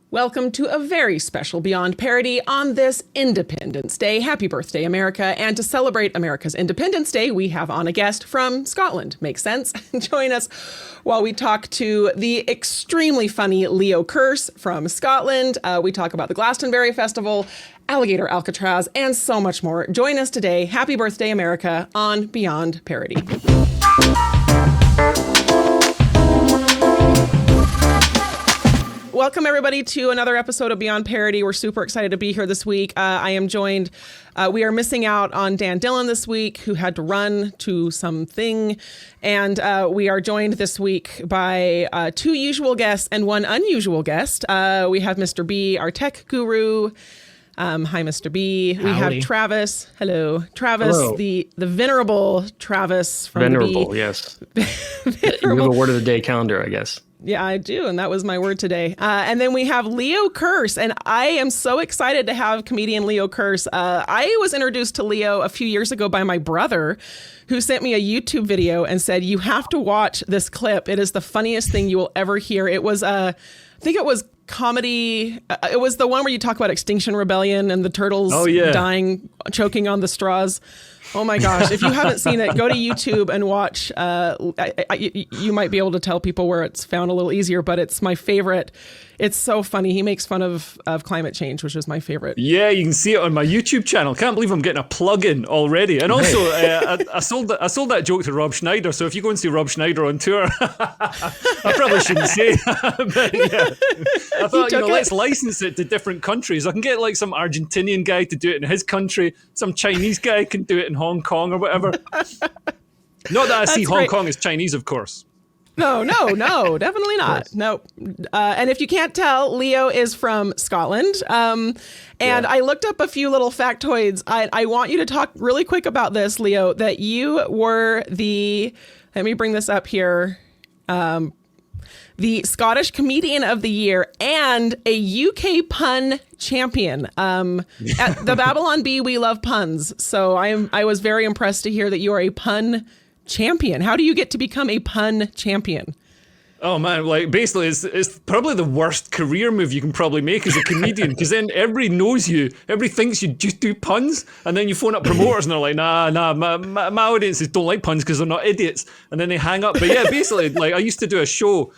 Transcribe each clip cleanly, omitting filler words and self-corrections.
Welcome to a very special Beyond Parody on this Independence Day. Happy birthday, America. And to celebrate America's Independence Day, we have on a guest from Scotland. Makes sense? Join us while we talk to the extremely funny Leo Kearse from Scotland. We talk about the Glastonbury Festival, Alligator Alcatraz, and so much more. Join us today. Happy birthday, America, on Beyond Parody. Welcome, everybody, to another episode of Beyond Parody. We're super excited to be here this week. I am joined, we are missing out on Dan Dillon this week, who had to run to something. And we are joined this week by two usual guests and one unusual guest. We have Mr. B, our tech guru. Hi, Mr. B. Howdy. We have Travis. Hello. Travis, Hello. The venerable Travis from Venerable, the B. yes. Venerable. You have a word of the day calendar, I guess. Yeah, I do. And that was my word today. And then we have Leo Kearse. And I am so excited to have comedian Leo Kearse. I was introduced to Leo a few years ago by my brother, who sent me a YouTube video and said, you have to watch this clip. It is the funniest thing you will ever hear. It was, I think it was comedy. It was the one where you talk about Extinction Rebellion and the turtles dying, choking on the straws. Oh my gosh. If you haven't seen it, go to YouTube and watch. You might be able to tell people where it's found a little easier, but it's my favorite. It's so funny. He makes fun of climate change, which is my favorite. Yeah, you can see it on my YouTube channel. Can't believe I'm getting a plug-in already. And also, I sold that joke to Rob Schneider. So if you go and see Rob Schneider on tour, I probably shouldn't say. But yeah, I thought, let's license it to different countries. I can get like some Argentinian guy to do it in his country. Some Chinese guy can do it in Hong Kong or whatever. Not that I see Hong Kong as Chinese, of course. No, definitely not. No. And if you can't tell, Leo is from Scotland. I looked up a few little factoids. I want you to talk really quick about this, Leo, that you were let me bring this up here, the Scottish Comedian of the Year and a UK pun champion. At the Babylon Bee, we love puns. So I was very impressed to hear that you are a pun champion. How do you get to become a pun champion? Oh man, like basically it's probably the worst career move you can probably make as a comedian, because then everybody knows you, everybody thinks you just do puns, and then you phone up promoters and they're like, nah, my audiences don't like puns because they're not idiots, and then they hang up. But yeah, basically, like I used to do a show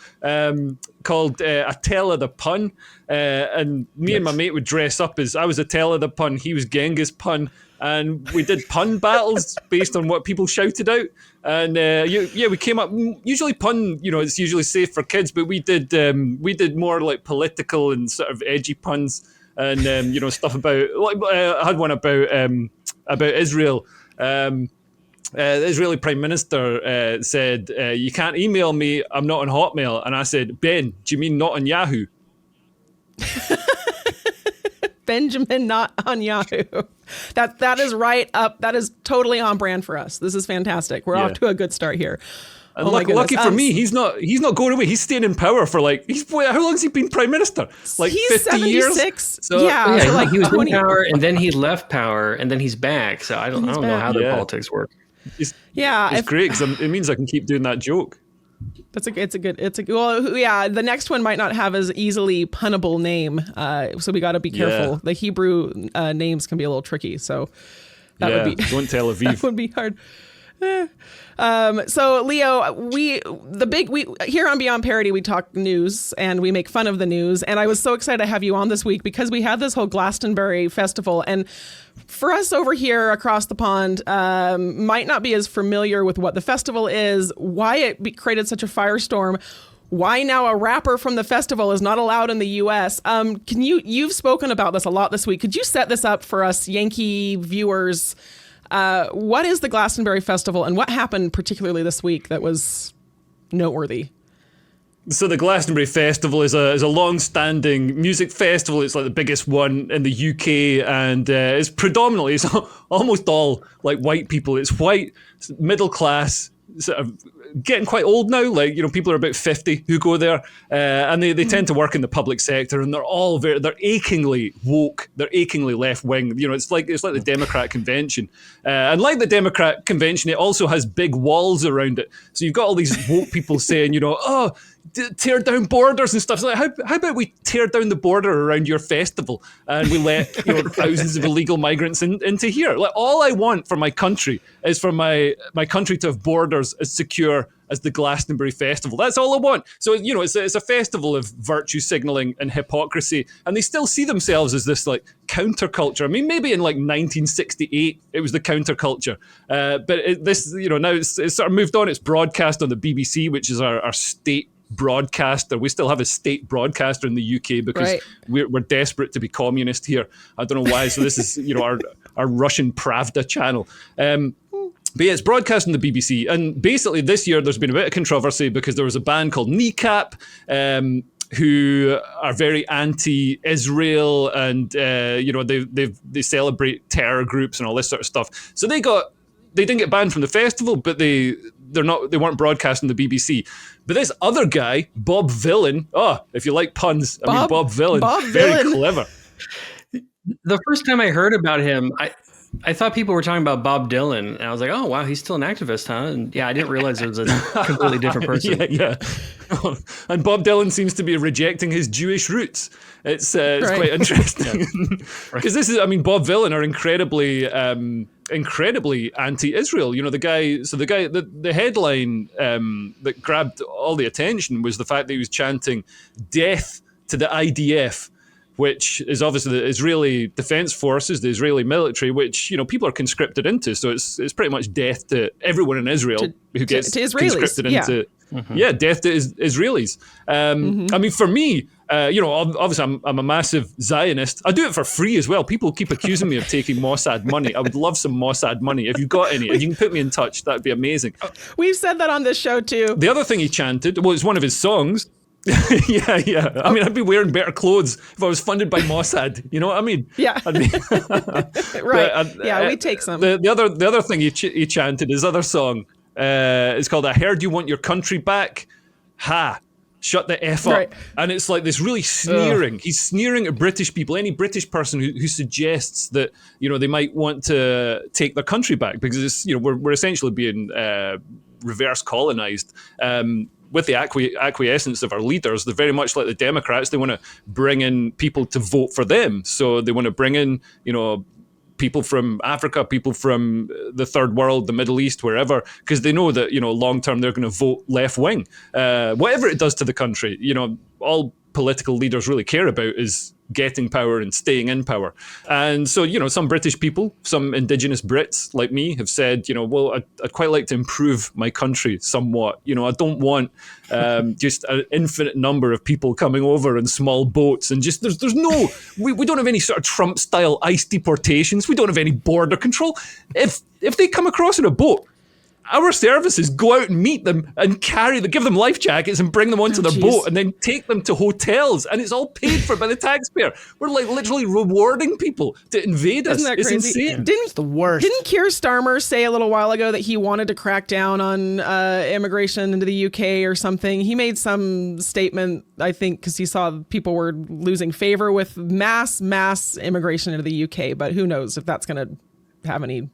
called A Tell of the Pun, and me and my mate would dress up as I was a Tell of the Pun, he was Genghis Pun, and we did pun battles based on what people shouted out. And we came up. Usually pun, it's usually safe for kids, but we did more like political and sort of edgy puns, and stuff about. I had one about Israel. The Israeli Prime Minister said, "You can't email me. I'm not on Hotmail." And I said, "Ben, do you mean not on Yahoo?" Benjamin, not on Yahoo. That is right up. That is totally on brand for us. This is fantastic. We're off to a good start here. And lucky for me, he's not going away. He's staying in power for how long has he been Prime Minister? Like he's 50 76. years. So, he was in power and then he left power and then he's back. So I don't know how their politics work. It's great because it means I can keep doing that joke. The next one might not have as easily punnable name, so we got to be careful. The Hebrew names can be a little tricky, so that would be don't Tel Aviv. That would be hard. So Leo, we here on Beyond Parody, we talk news and we make fun of the news, and I was so excited to have you on this week because we had this whole Glastonbury Festival, and for us over here across the pond, might not be as familiar with what the festival is, why it created such a firestorm, why now a rapper from the festival is not allowed in the U.S. You've spoken about this a lot this week. Could you set this up for us Yankee viewers? What is the Glastonbury Festival and what happened particularly this week that was noteworthy? So the Glastonbury Festival is a long-standing music festival. It's like the biggest one in the UK, and it's almost all like white people. It's white, middle class, sort of getting quite old now. Like, people are about 50 who go there, and they tend to work in the public sector, and they're all they're achingly woke. They're achingly left wing. It's like the Democrat convention, and like the Democrat convention, it also has big walls around it. So you've got all these woke people saying, tear down borders and stuff. So like, how about we tear down the border around your festival and we let thousands of illegal migrants into here? Like, all I want for my country is for my country to have borders as secure as the Glastonbury Festival. That's all I want. So, it's a festival of virtue signaling and hypocrisy, and they still see themselves as this like counterculture. I mean, maybe in like 1968 it was the counterculture, but now it's sort of moved on. It's broadcast on the BBC, which is our state broadcaster. We still have a state broadcaster in the UK because we're desperate to be communist here. I don't know why. So this is our Russian Pravda channel. But yeah, it's broadcast on the BBC. And basically this year there's been a bit of controversy because there was a band called Kneecap, who are very anti-Israel, and they celebrate terror groups and all this sort of stuff. So they didn't get banned from the festival, but they weren't broadcast on the BBC. But this other guy, Bob Villain, if you like puns, Bob Villain, very clever. The first time I heard about him, I thought people were talking about Bob Dylan, and I was like, oh, wow, he's still an activist, huh? And yeah, I didn't realize it was a completely different person. Yeah. And Bob Dylan seems to be rejecting his Jewish roots. It's quite interesting. Because Bob Villain are incredibly anti-Israel. The headline that grabbed all the attention was the fact that he was chanting death to the IDF, which is obviously the Israeli Defense Forces, the Israeli military, which people are conscripted into. So it's pretty much death to everyone in Israel who gets conscripted into. Yeah, death to Israelis. For me, obviously I'm a massive Zionist. I do it for free as well. People keep accusing me of taking Mossad money. I would love some Mossad money. If you've got any, if you can put me in touch, that'd be amazing. We've said that on this show too. The other thing he chanted, it's one of his songs. Yeah. I'd be wearing better clothes if I was funded by Mossad. You know what I mean? Yeah. Right. We take some. The other thing he chanted, his other song, is called "I Heard You Want Your Country Back." Shut the F up. Right. And it's like this really sneering. He's sneering at British people, any British person who suggests that, they might want to take their country back, because we're essentially being reverse colonized. With the acquiescence of our leaders, they're very much like the Democrats. They want to bring in people to vote for them. So they want to bring in, people from Africa, people from the third world, the Middle East, wherever, because they know that, long term they're going to vote left wing. Whatever it does to the country, all political leaders really care about is getting power and staying in power. And so, some British people, some indigenous Brits like me have said, I'd quite like to improve my country somewhat. I don't want just an infinite number of people coming over in small boats and just, we don't have any sort of Trump style ICE deportations. We don't have any border control. If they come across in a boat, our services go out and meet them and give them life jackets and bring them onto their boat and then take them to hotels, and it's all paid for by the taxpayer. We're like literally rewarding people to invade us. Isn't that it's crazy? Insane. It's the worst. Didn't Keir Starmer say a little while ago that he wanted to crack down on immigration into the UK or something? He made some statement, I think, because he saw people were losing favor with mass immigration into the UK, but who knows if that's going to have any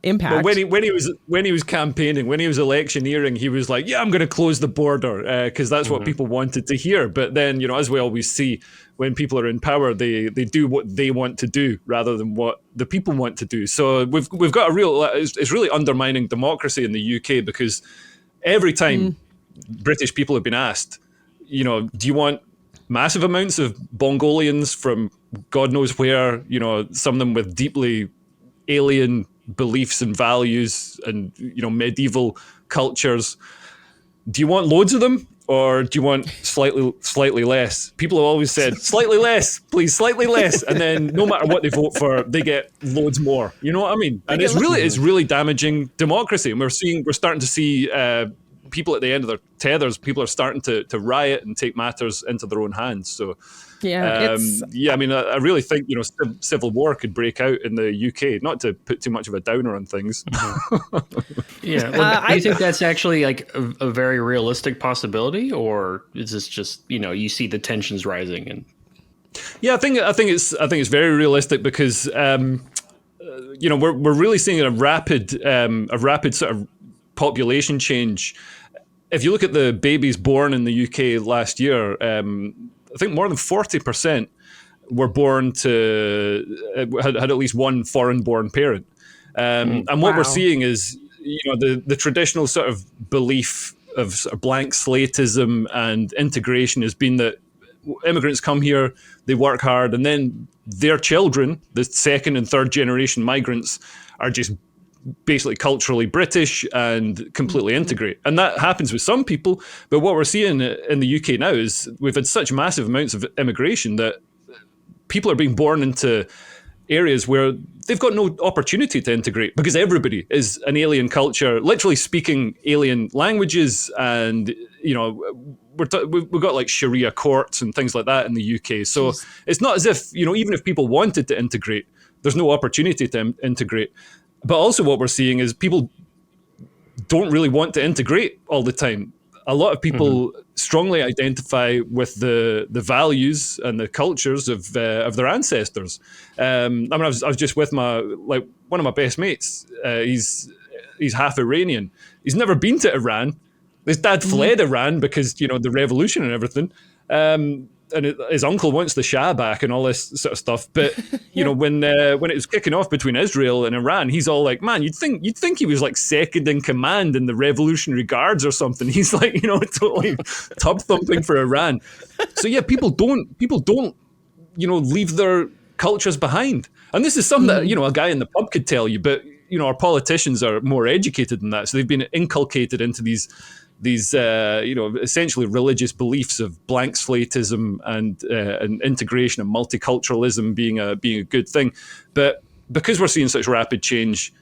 impact. But when he was campaigning, when he was electioneering, he was like, I'm going to close the border because that's what people wanted to hear. But then, as we always see, when people are in power, they do what they want to do rather than what the people want to do. So we've got it's really undermining democracy in the UK, because every time British people have been asked, do you want massive amounts of Mongolians from God knows where, some of them with deeply alien beliefs and values and medieval cultures, do you want loads of them, or do you want slightly less? People have always said slightly less, please, slightly less, and then no matter what they vote for, they get loads more. You know what I mean? And it's really damaging democracy, and we're starting to see people at the end of their tethers. People are starting to riot and take matters into their own hands. So I really think civil war could break out in the UK. Not to put too much of a downer on things. Do you think that's actually like a very realistic possibility, or is this just you see the tensions rising? And I think it's very realistic, because we're really seeing a rapid sort of population change if you look at the babies born in the UK last year, I think more than 40% were born to had at least one foreign-born parent. And what we're seeing is, the traditional sort of belief of sort of blank slatism and integration has been that immigrants come here, they work hard, and then their children, the second and third generation migrants, are just basically culturally British and completely integrate. And that happens with some people. But what we're seeing in the UK now is we've had such massive amounts of immigration that people are being born into areas where they've got no opportunity to integrate because everybody is an alien culture, literally speaking alien languages. And, we've got like Sharia courts and things like that in the UK. So it's not as if, even if people wanted to integrate, there's no opportunity to integrate. But also what we're seeing is people don't really want to integrate all the time. A lot of people strongly identify with the values and the cultures of their ancestors. I was just with one of my best mates. He's half Iranian. He's never been to Iran. His dad fled Iran because the revolution and everything. And his uncle wants the Shah back and all this sort of stuff. But when it was kicking off between Israel and Iran, he's all like, "Man, you'd think he was like second in command in the Revolutionary Guards or something." He's like, totally tub thumping for Iran. So yeah, people don't leave their cultures behind. And this is something that a guy in the pub could tell you. But our politicians are more educated than that, so they've been inculcated into these essentially religious beliefs of blank slatism and integration and multiculturalism being a good thing. But because we're seeing such rapid change,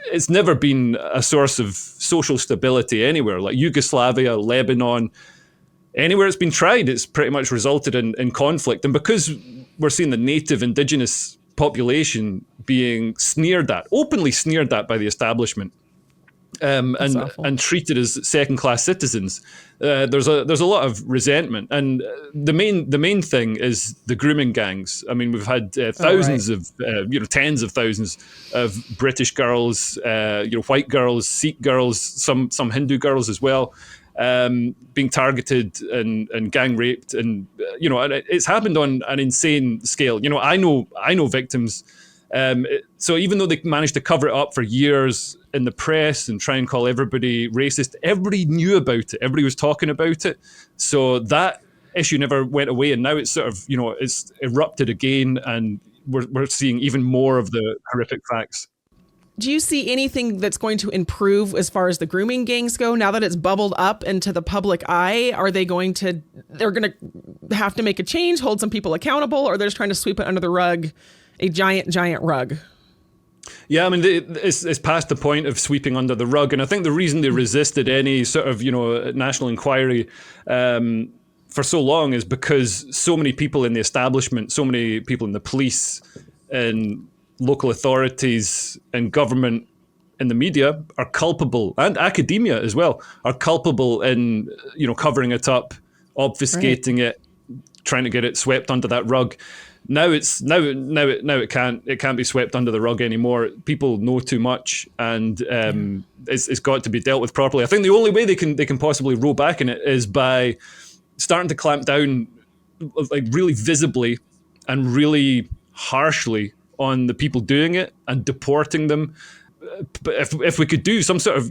it's never been a source of social stability anywhere. Like Yugoslavia, Lebanon, anywhere it's been tried, it's pretty much resulted in conflict. And because we're seeing the native indigenous population being openly sneered at by the establishment, and treated as second-class citizens, there's a lot of resentment. And the main thing is the grooming gangs. I mean, we've had thousands of tens of thousands of British girls, white girls, Sikh girls, some Hindu girls as well, being targeted and gang raped, and and it's happened on an insane scale. I know victims. So even though they managed to cover it up for years in the press and try and call everybody racist, everybody knew about it. Everybody was talking about it. So that issue never went away. And now it's sort of, it's erupted again. And we're seeing even more of the horrific facts. Do you see anything that's going to improve as far as the grooming gangs go now that it's bubbled up into the public eye? Are they're going to have to make a change, hold some people accountable, or they're just trying to sweep it under the rug? A giant rug. Yeah, I mean, it's past the point of sweeping under the rug. And I think the reason they resisted any sort of, national inquiry for so long is because so many people in the establishment, so many people in the police and local authorities and government and the media are culpable, and academia as well, are culpable in, covering it up, obfuscating it, trying to get it swept under that rug. Now it can't be swept under the rug anymore. People know too much, and it's got to be dealt with properly. I think the only way they can possibly roll back in it is by starting to clamp down, like really visibly and really harshly on the people doing it and deporting them. But if we could do some sort of,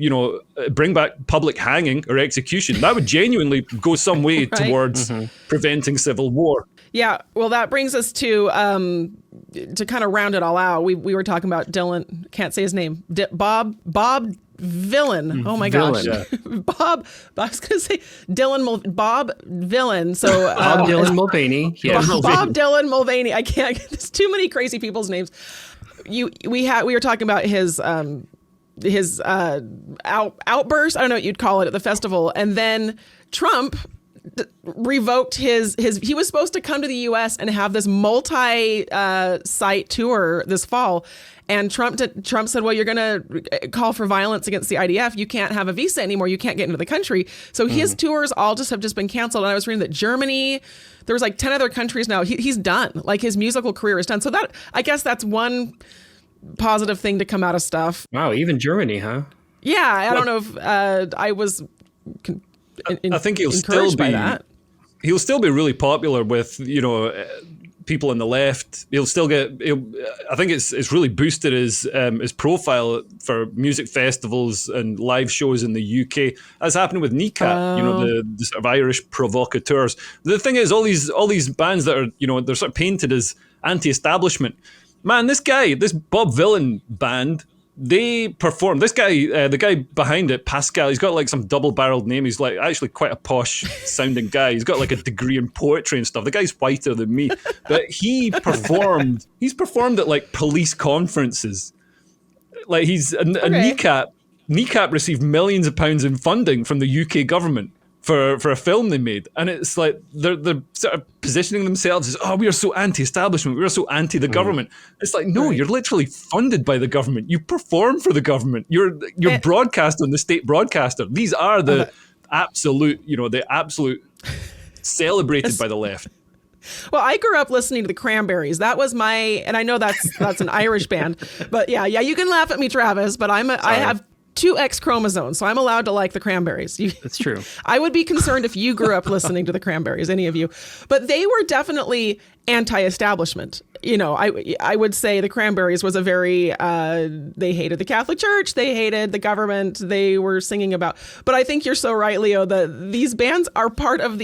bring back public hanging or execution, that would genuinely go some way towards preventing civil war. Yeah, well, that brings us to kind of round it all out. We were talking about Dylan, can't say his name, Bob Villain. Oh my gosh, yeah. Bob. I was going to say Bob Villain. So Bob Dylan Mulvaney. Yes. Bob Dylan Mulvaney. I can't. There's too many crazy people's names. We were talking about his outburst. I don't know what you'd call it at the festival, and then Trump revoked his he was supposed to come to the US and have this multi-site tour this fall, and Trump said, well, you're going to call for violence against the IDF, you can't have a visa anymore, you can't get into the country. So his tours all have been canceled. And I was reading that Germany, there was like 10 other countries now, he's done, like his musical career is done. So that, I guess that's one positive thing to come out of stuff. Wow, even Germany, huh? Yeah, I don't know if I was I think he'll still encouraged by be. that. He'll still be really popular with people on the left. He'll still get. I think it's really boosted his profile for music festivals and live shows in the UK. As happened with Kneecap, the sort of Irish provocateurs. The thing is, all these bands that are they're sort of painted as anti-establishment. Man, this Bob Vylan band. They perform. This guy, the guy behind it, Pascal, he's got like some double-barreled name. He's like actually quite a posh-sounding guy. He's got like a degree in poetry and stuff. The guy's whiter than me, but he's performed at like police conferences. Like he's a Kneecap. Kneecap received millions of pounds in funding from the UK government for a film they made, and it's like they're sort of positioning themselves as, we are so anti-establishment, we are so anti the government. It's like, no, you're literally funded by the government. You perform for the government. You're broadcast on the state broadcaster. These are the absolute celebrated by the left. Well, I grew up listening to the Cranberries. That was and I know that's an Irish band, but yeah, you can laugh at me, Travis, but I have 2 X chromosomes, so I'm allowed to like the Cranberries. That's true. I would be concerned if you grew up listening to the Cranberries, any of you. But they were definitely anti-establishment. I would say the Cranberries was a very, they hated the Catholic Church, they hated the government, they were singing about. But I think you're so right, Leo, that these bands are part of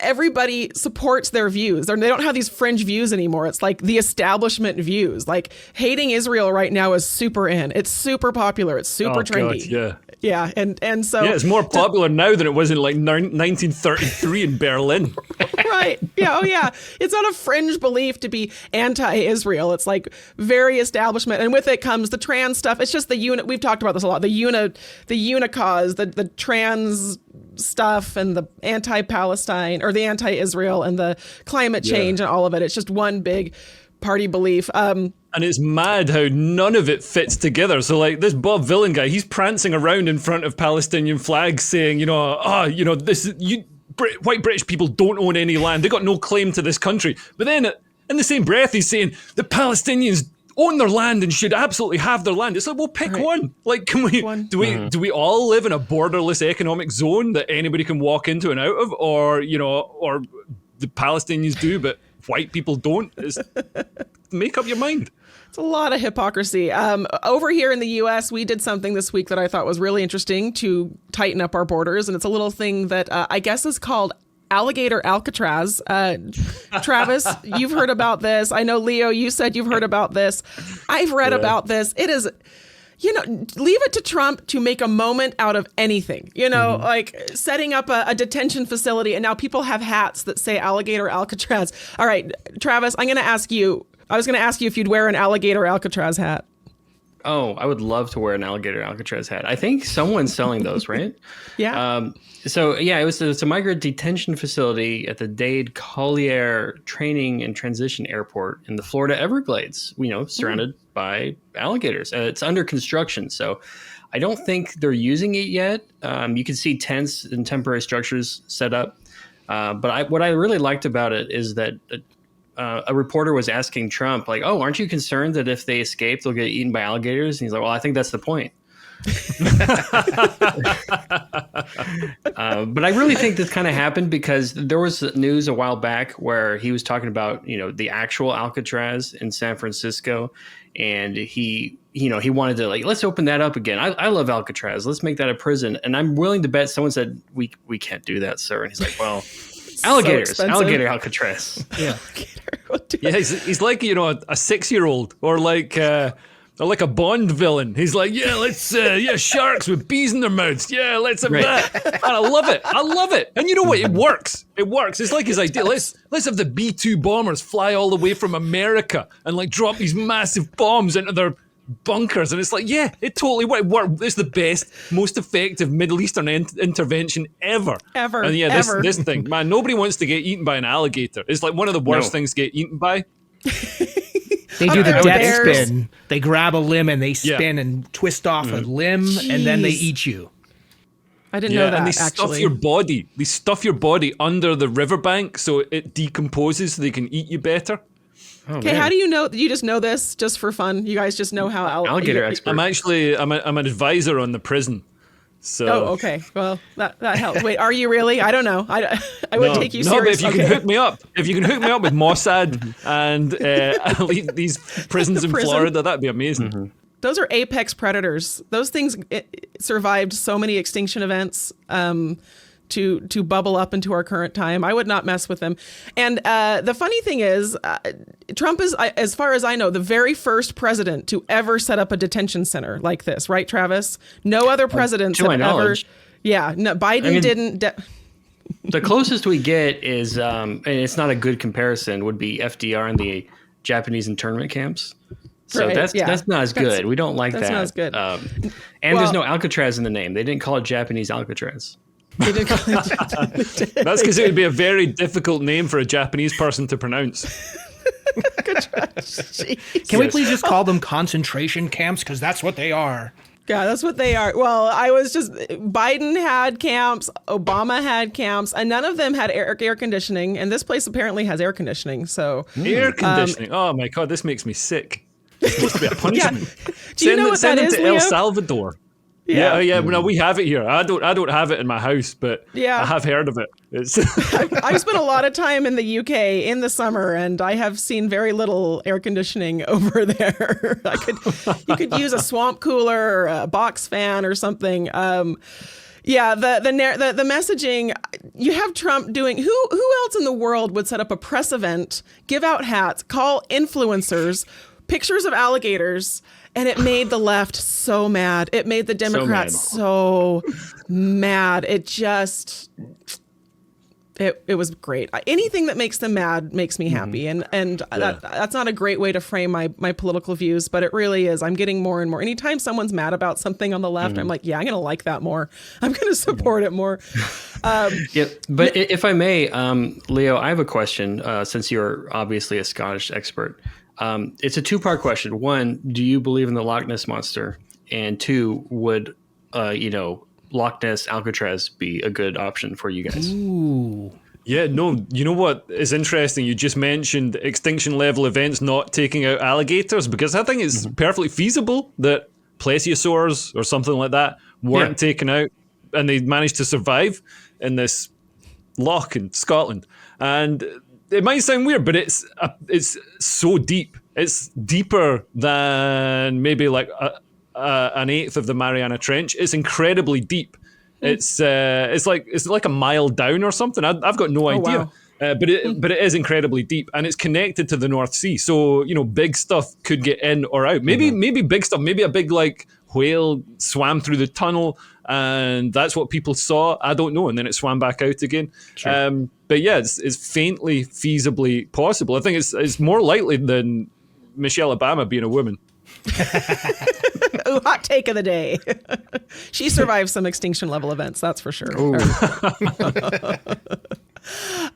everybody supports their views. They don't have these fringe views anymore. It's like the establishment views. Like hating Israel right now is super in. It's super popular. It's super trendy. God, yeah. Yeah, and so it's more popular now than it was in like 1933 in Berlin. Right. Yeah. Oh, yeah. It's not a fringe belief to be anti-Israel. It's like very establishment, and with it comes the trans stuff. It's just the We've talked about this a lot. The unicause, the trans stuff, and the anti-Palestine or the anti-Israel and the climate change and all of it. It's just one big party belief. And it's mad how none of it fits together. So like this Bob Vylan guy, he's prancing around in front of Palestinian flags saying, white British people don't own any land. They got no claim to this country. But then in the same breath, he's saying the Palestinians own their land and should absolutely have their land. It's like, well, pick one. Like, do we all live in a borderless economic zone that anybody can walk into and out of, or the Palestinians do, but white people don't? Make up your mind. It's a lot of hypocrisy. Over here in the U.S., we did something this week that I thought was really interesting to tighten up our borders. And it's a little thing that I guess is called Alligator Alcatraz. Travis, you've heard about this. I know, Leo, you said you've heard about this. I've read about this. It is, leave it to Trump to make a moment out of anything, like setting up a detention facility. And now people have hats that say Alligator Alcatraz. All right, Travis, I was going to ask you if you'd wear an Alligator Alcatraz hat. Oh, I would love to wear an Alligator Alcatraz hat. I think someone's selling those, right? Yeah. It's a migrant detention facility at the Dade Collier Training and Transition Airport in the Florida Everglades, surrounded by alligators. It's under construction, so I don't think they're using it yet. You can see tents and temporary structures set up. But what I really liked about it is that a reporter was asking Trump, like, "Oh, aren't you concerned that if they escape, they'll get eaten by alligators?" And he's like, "Well, I think that's the point." But I really think this kind of happened because there was news a while back where he was talking about, the actual Alcatraz in San Francisco, and he wanted to let's open that up again. I love Alcatraz. Let's make that a prison. And I'm willing to bet someone said we can't do that, sir. And he's like, well. Alligators, Alligator Alcatraz. Yeah, he's like a 6-year-old or like a Bond villain. He's like, let's sharks with bees in their mouths. Yeah, let's have that. And I love it. And you know what? It works. It's like his idea. Let's have the B-2 bombers fly all the way from America and drop these massive bombs into their bunkers, and it's like, it totally worked. It's the best, most effective Middle Eastern intervention ever. And this thing, man, nobody wants to get eaten by an alligator. It's like one of the worst things to get eaten by. They do the death spin. They grab a limb and they spin and twist off a limb, and then they eat you. I didn't know that. And they stuff your body. They stuff your body under the riverbank so it decomposes so they can eat you better. Okay, how do you know? You just know this just for fun? You guys just know how alligator expert. I'm an advisor on the prison. So, Oh, okay. Well, that helps. Wait, are you really? I don't know. I would take you no, but seriously. if you can hook me up, with Mossad and these prisons in prison. Florida, that'd be amazing. Those are apex predators. Those things survived so many extinction events to bubble up into our current time. I would not mess with them. And the funny thing is, Trump is, as far as I know, the very first president to ever set up a detention center like this. Right, Travis? No other presidents have ever. Yeah, no, Biden didn't. The closest we get is, and it's not a good comparison, would be FDR in the Japanese internment camps. So Right, that's not as good. We don't like that. That's not as good. And there's no Alcatraz in the name. They didn't call it Japanese Alcatraz. They did call it That's because it would be a very difficult name for a Japanese person to pronounce. Jeez. Can we please just call them concentration camps? Because that's what they are. Yeah, that's what they are. Well, Biden had camps, Obama had camps, and none of them had air conditioning. And this place apparently has air conditioning. So Air conditioning. Oh my God, this makes me sick. It's supposed to be a punishment. Do you know what that is, to Leo? El Salvador. Yeah. No, we have it here. I don't have it in my house, but I have heard of it. I've spent a lot of time in the UK in the summer, and I have seen very little air conditioning over there. You could use a swamp cooler or a box fan or something. The messaging, you have Trump doing, who else in the world would set up a press event, give out hats, call influencers, pictures of alligators, and it made the left so mad. It made the Democrats so mad. It just, it was great. Anything that makes them mad makes me happy. And that's not a great way to frame my political views, but it really is. I'm getting more and more. Anytime someone's mad about something on the left, I'm like, I'm going to like that more. I'm going to support it more. But if I may, Leo, I have a question, since you're obviously a Scottish expert. It's a two-part question. One, do you believe in the Loch Ness Monster? And two, would, Loch Ness Alcatraz be a good option for you guys? Ooh. Yeah, no, you know what is interesting? You just mentioned extinction level events not taking out alligators, because I think it's perfectly feasible that plesiosaurs or something like that weren't taken out and they managed to survive in this loch in Scotland. And it might sound weird, but it's so deep. It's deeper than maybe like an eighth of the Mariana Trench. It's incredibly deep. It's like a mile down or something. I've got no idea. Wow. But it is incredibly deep, and it's connected to the North Sea. So big stuff could get in or out. Maybe big stuff. Maybe a big whale swam through the tunnel, and that's what people saw. I don't know, and then it swam back out again. Sure. But yeah, it's faintly feasibly possible. I think it's more likely than Michelle Obama being a woman. Ooh, hot take of the day. She survived some extinction level events, that's for sure.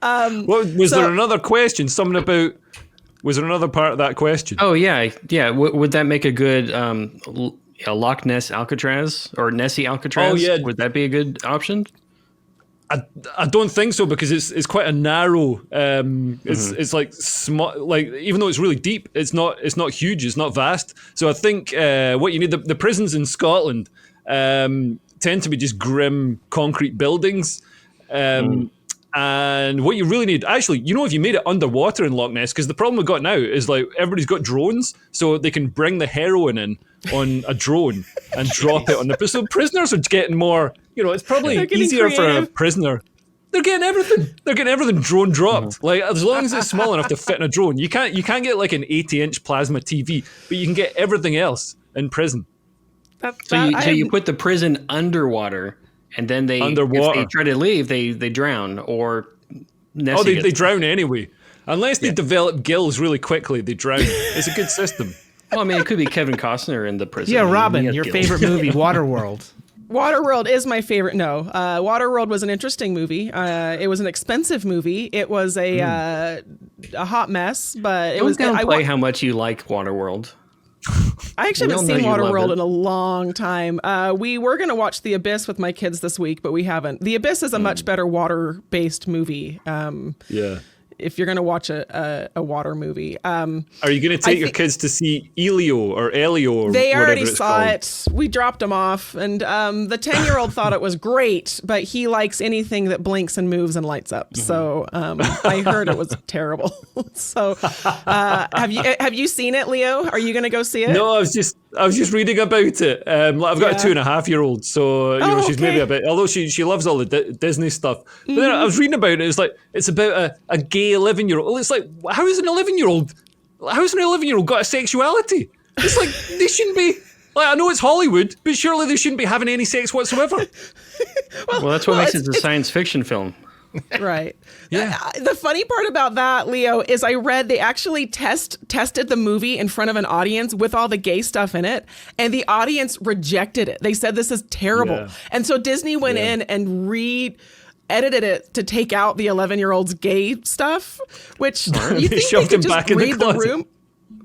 Was there another question? Something about, was there another part of that question? Oh yeah. Would that make a good a Loch Ness Alcatraz or Nessie Alcatraz? Oh yeah. Would that be a good option? I don't think so, because it's quite a narrow. It's like small. Like, even though it's really deep, it's not huge. It's not vast. So I think what you need, the prisons in Scotland tend to be just grim concrete buildings. And what you really need, actually, if you made it underwater in Loch Ness, because the problem we've got now is everybody's got drones, so they can bring the heroin in on a drone and drop it on the. So prisoners are getting more. It's probably easier for a prisoner. They're getting everything. They're getting everything drone dropped. As long as it's small enough to fit in a drone, you can't get an 80-inch plasma TV, but you can get everything else in prison. So you put the prison underwater. And then if they try to leave, they drown, or Nessie they drown anyway. Unless they develop gills really quickly, they drown. It's a good system. Well, I mean, it could be Kevin Costner in the prison. Yeah, Robin, your favorite movie, Waterworld. Waterworld is my favorite. No, Waterworld was an interesting movie. It was an expensive movie. It was a hot mess, but it was. Downplay how much you like Waterworld. I actually haven't seen Waterworld in a long time. We were going to watch The Abyss with my kids this week, but we haven't. The Abyss is a much better water-based movie. if you're going to watch a water movie. Are you going to take your kids to see Elio or Elio or they whatever already it's saw called? it. We dropped them off, and the 10-year-old thought it was great, but he likes anything that blinks and moves and lights up. So I heard it was terrible. So have you seen it, Leo? Are you going to go see it? No, I was just reading about it. I've got a 2.5-year-old, so she's maybe a bit. Although she loves all the Disney stuff. But then I was reading about it. It's about a gay 11-year-old. Well, it's like, how has an 11-year-old got a sexuality? It's like they shouldn't be. Like, I know it's Hollywood, but surely they shouldn't be having any sex whatsoever. Well, that's what makes it a science fiction film. Right. Yeah. The funny part about that, Leo, is I read they actually tested the movie in front of an audience with all the gay stuff in it, and the audience rejected it. They said this is terrible. Yeah. And so Disney went in and edited it to take out the 11-year-old's gay stuff, which you think they shoved him could just back in the read the closet. room?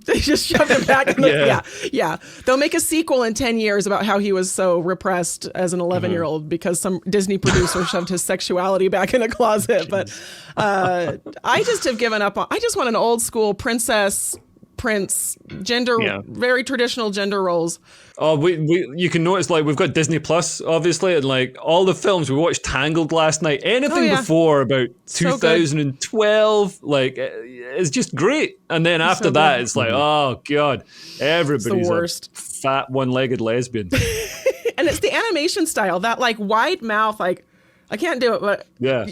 They just shoved him back in the yeah. They'll make a sequel in 10 years about how he was so repressed as an 11-year-old because some Disney producer shoved his sexuality back in a closet. But I just have given up on. I just want an old school princess, prince, very traditional gender roles. Oh, you can notice, like, we've got Disney Plus, obviously, and like all the films we watched Tangled last night. Anything before about 2012, like, it's just great. And then after that, it's like, oh god, everybody's a fat one-legged lesbian. And it's the animation style, that like wide mouth, like I can't do it, but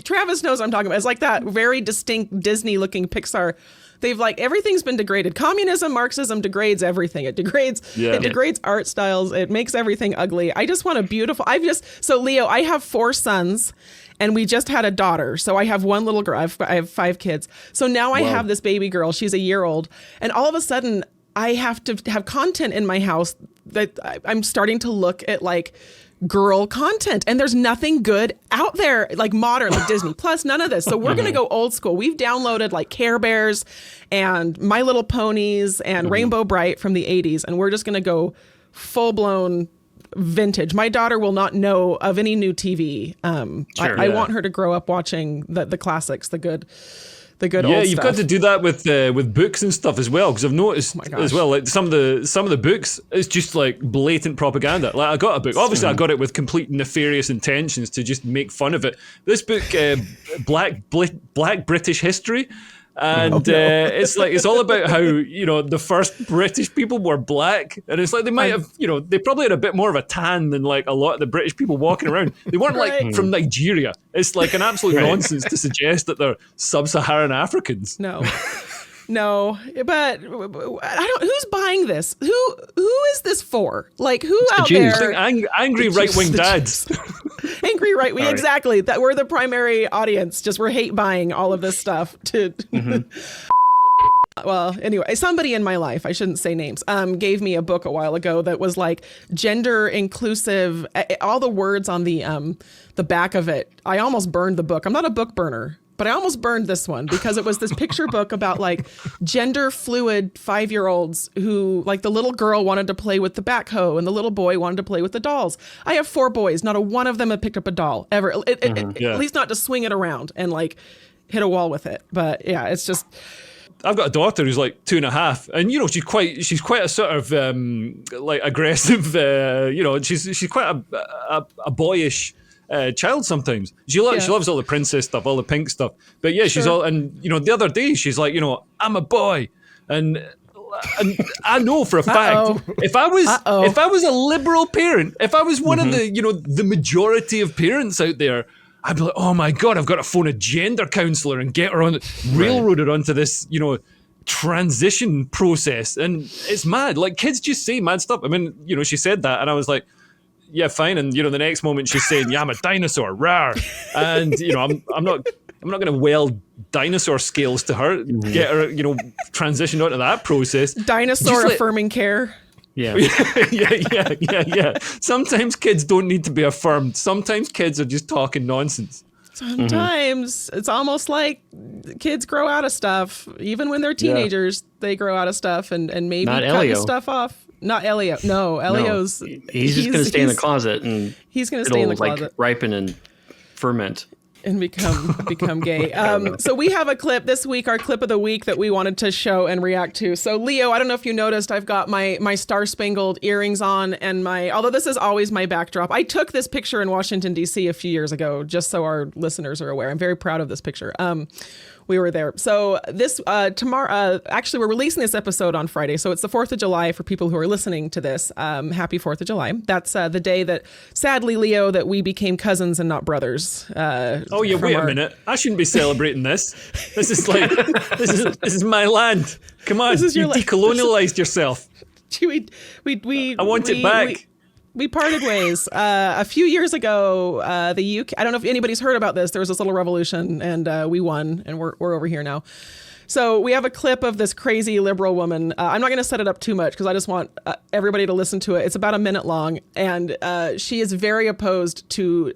Travis knows what I'm talking about. It's like that very distinct Disney-looking Pixar. They've like everything's been degraded. Communism, Marxism degrades everything. It degrades art styles. It makes everything ugly. I just want a beautiful. So Leo, I have 4 sons, and we just had a daughter. So I have one little girl. I have 5 kids. So now I have this baby girl. She's a year old, and all of a sudden I have to have content in my house that I'm starting to look at like girl content, and there's nothing good out there like modern, like Disney Plus, none of this. So we're gonna go old school. We've downloaded like Care Bears and My Little Ponies and Rainbow Bright from the 80s, and we're just gonna go full-blown vintage. My daughter will not know of any new TV. I want her to grow up watching the classics, the good old stuff. Yeah, you've got to do that with books and stuff as well, because I've noticed as well, like some of the books, it's just like blatant propaganda. Like I got a book, obviously I got it with complete nefarious intentions to just make fun of it. This book, Black British History. And it's like, it's all about how, the first British people were black. And it's like they might have, they probably had a bit more of a tan than like a lot of the British people walking around. They weren't like from Nigeria. It's like an absolute nonsense to suggest that they're sub-Saharan Africans. No, but who's buying this? Who is this for? Like, who out there? Angry right-wing dads. Angry right-wing, exactly. That we're the primary audience. Just we're hate buying all of this stuff to. Well, anyway, somebody in my life, I shouldn't say names, gave me a book a while ago that was like gender inclusive. All the words on the back of it. I almost burned the book. I'm not a book burner, but I almost burned this one because it was this picture book about like gender fluid 5-year-olds who, like, the little girl wanted to play with the backhoe and the little boy wanted to play with the dolls. I have 4 boys. Not a one of them have picked up a doll ever. At least not to swing it around and like hit a wall with it. But yeah, it's just. I've got a daughter who's like 2.5, and she's quite a sort of like aggressive. She's quite a boyish child sometimes. She loves all the princess stuff, all the pink stuff. But yeah, she's all, and the other day she's like, I'm a boy, and I know for a fact if I was a liberal parent, if I was one of the majority of parents out there, I'd be like, oh my god, I've got to phone a gender counselor and get her railroaded onto this transition process. And it's mad. Like, kids just say mad stuff. I mean, she said that, and I was like, yeah, fine. And the next moment she's saying, yeah, I'm a dinosaur, rawr. And I'm not going to weld dinosaur scales to her, get her transitioned onto that process. Dinosaur affirming care. Yeah. Yeah. Sometimes kids don't need to be affirmed. Sometimes kids are just talking nonsense. Sometimes it's almost like kids grow out of stuff. Even when they're teenagers, they grow out of stuff and maybe cut the stuff off. Not Elio. No, Elio's. He's just going to stay in the closet, and he's going to stay in the closet. Like ripen and ferment. and become gay. So we have a clip this week, our clip of the week that we wanted to show and react to. So Leo, I don't know if you noticed, I've got my Star-Spangled earrings on and although this is always my backdrop. I took this picture in Washington, D.C. a few years ago, just so our listeners are aware. I'm very proud of this picture. We were there. So this tomorrow, actually, we're releasing this episode on Friday. So it's the 4th of July for people who are listening to this. Happy 4th of July. That's the day that, sadly, Leo, that we became cousins and not brothers. Wait a minute. I shouldn't be celebrating this. This is like, this is my land. Come on, you decolonialized yourself. I want it back. We parted ways a few years ago. The UK. I don't know if anybody's heard about this. There was this little revolution, and we won, and we're over here now. So we have a clip of this crazy liberal woman. I'm not going to set it up too much because I just want everybody to listen to it. It's about a minute long, and she is very opposed to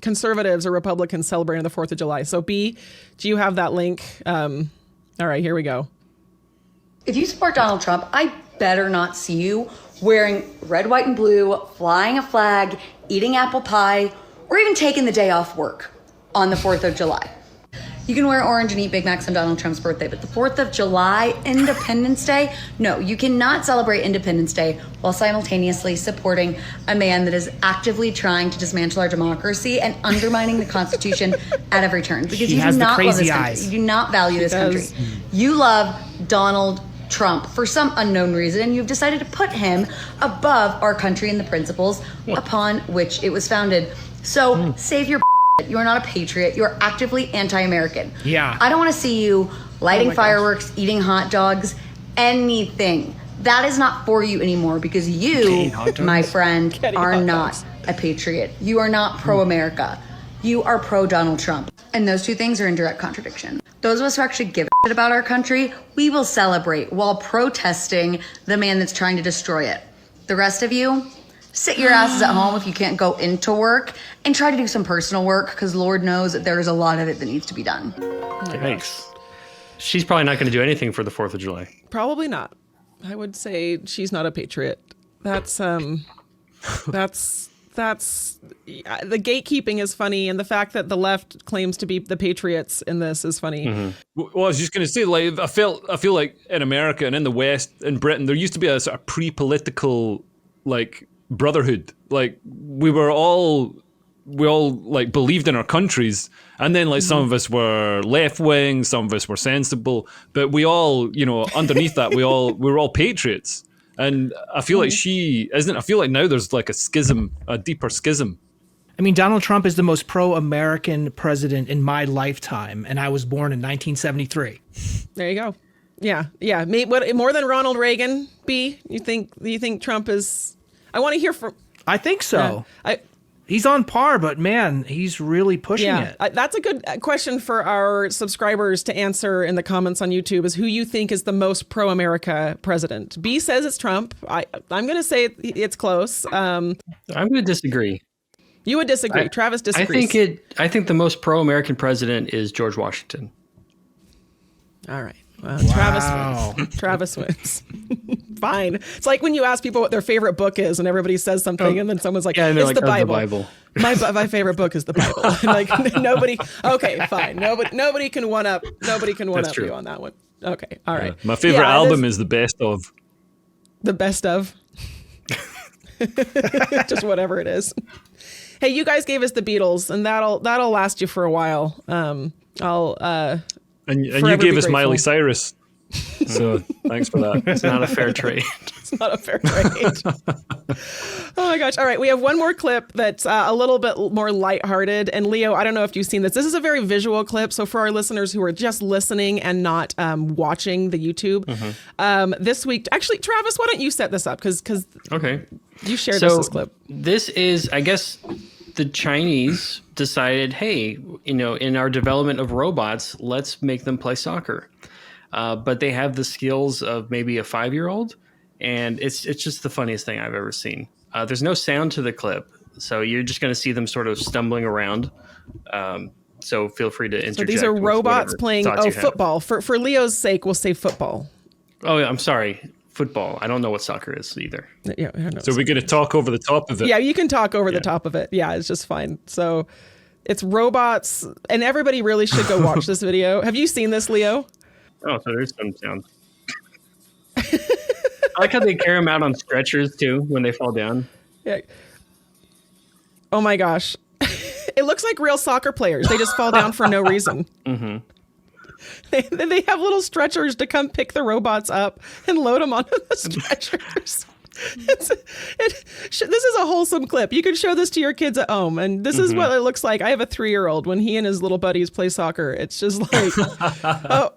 conservatives or Republicans celebrating the 4th of July. So B, do you have that link? All right, here we go. If you support Donald Trump, I better not see you wearing red, white, and blue, flying a flag, eating apple pie, or even taking the day off work on the 4th of July. You can wear orange and eat Big Macs on Donald Trump's birthday, but the 4th of July, Independence Day, no, you cannot celebrate Independence Day while simultaneously supporting a man that is actively trying to dismantle our democracy and undermining the Constitution at every turn. Because you do not love this country. You do not value this country. You love Donald Trump for some unknown reason, and you've decided to put him above our country and the principles upon which it was founded. So save your you are not a patriot. You are actively anti-American. Yeah. I don't want to see you lighting fireworks, eating hot dogs, anything. That is not for you anymore because you, my friend, are not a patriot. You are not pro-America. You are pro-Donald Trump. And those two things are in direct contradiction. Those of us who actually give a shit about our country, we will celebrate while protesting the man that's trying to destroy it. The rest of you, sit your asses at home if you can't go into work and try to do some personal work because Lord knows that there's a lot of it that needs to be done. Thanks. She's probably not going to do anything for the 4th of July. Probably not. I would say she's not a patriot. That's the gatekeeping is funny, and the fact that the left claims to be the patriots in this is funny. Mm-hmm. Well, I was just going to say, like, I feel like in America and in the West, in Britain, there used to be a sort of pre-political, like, brotherhood. Like, we all like believed in our countries, and then like some of us were left wing, some of us were sensible, but we all, underneath that, we're all patriots. And I feel like she isn't. I feel like now there's like a schism, a deeper schism. I mean, Donald Trump is the most pro-American president in my lifetime, and I was born in 1973. There you go. Yeah. What more than Ronald Reagan? B, you think Trump is? I want to hear from. I think so. He's on par, but man, he's really pushing it. That's a good question for our subscribers to answer in the comments on YouTube, is who you think is the most pro-America president. B says it's Trump. I'm going to say it's close. I'm going to disagree. You would disagree. Travis disagrees. I think the most pro-American president is George Washington. All right. Well, wow. Travis wins. Fine. It's like when you ask people what their favorite book is and everybody says something and then someone's like, it's like, the Bible. My favorite book is the Bible. Like nobody. Okay, fine. Nobody can one up. Nobody can one up you on that one. Okay. All right. My favorite album is The Best Of. The Best Of. Just whatever it is. Hey, you guys gave us the Beatles, and that'll last you for a while. And you gave us Miley Cyrus. So thanks for that. It's not a fair trade. It's not a fair trade. Oh my gosh. All right. We have one more clip that's a little bit more lighthearted. And Leo, I don't know if you've seen this. This is a very visual clip. So for our listeners who are just listening and not watching the YouTube, this week, actually, Travis, why don't you set this up? Because okay, you shared this clip. This is, I guess, the Chinese decided, hey, in our development of robots, let's make them play soccer. But they have the skills of maybe a 5-year-old, and it's just the funniest thing I've ever seen. There's no sound to the clip, so you're just going to see them sort of stumbling around. So feel free to interject. So these are robots playing football. For Leo's sake, we'll say football. Oh, I'm sorry. Football. I don't know what soccer is either. Yeah, I don't know. So we're going to talk over the top of it. Yeah, you can talk over the top of it. Yeah, it's just fine. So It's robots, and everybody really should go watch this video. Have you seen this, Leo? Oh, so there's some sound. I like how they carry them out on stretchers too when they fall down. Yeah. Oh my gosh. It looks like real soccer players. They just fall down for no reason. Mm-hmm. They have little stretchers to come pick the robots up and load them onto the stretchers. This is a wholesome clip. You can show this to your kids at home, and this is what it looks like. I have a 3-year-old. When he and his little buddies play soccer, it's just like, oh,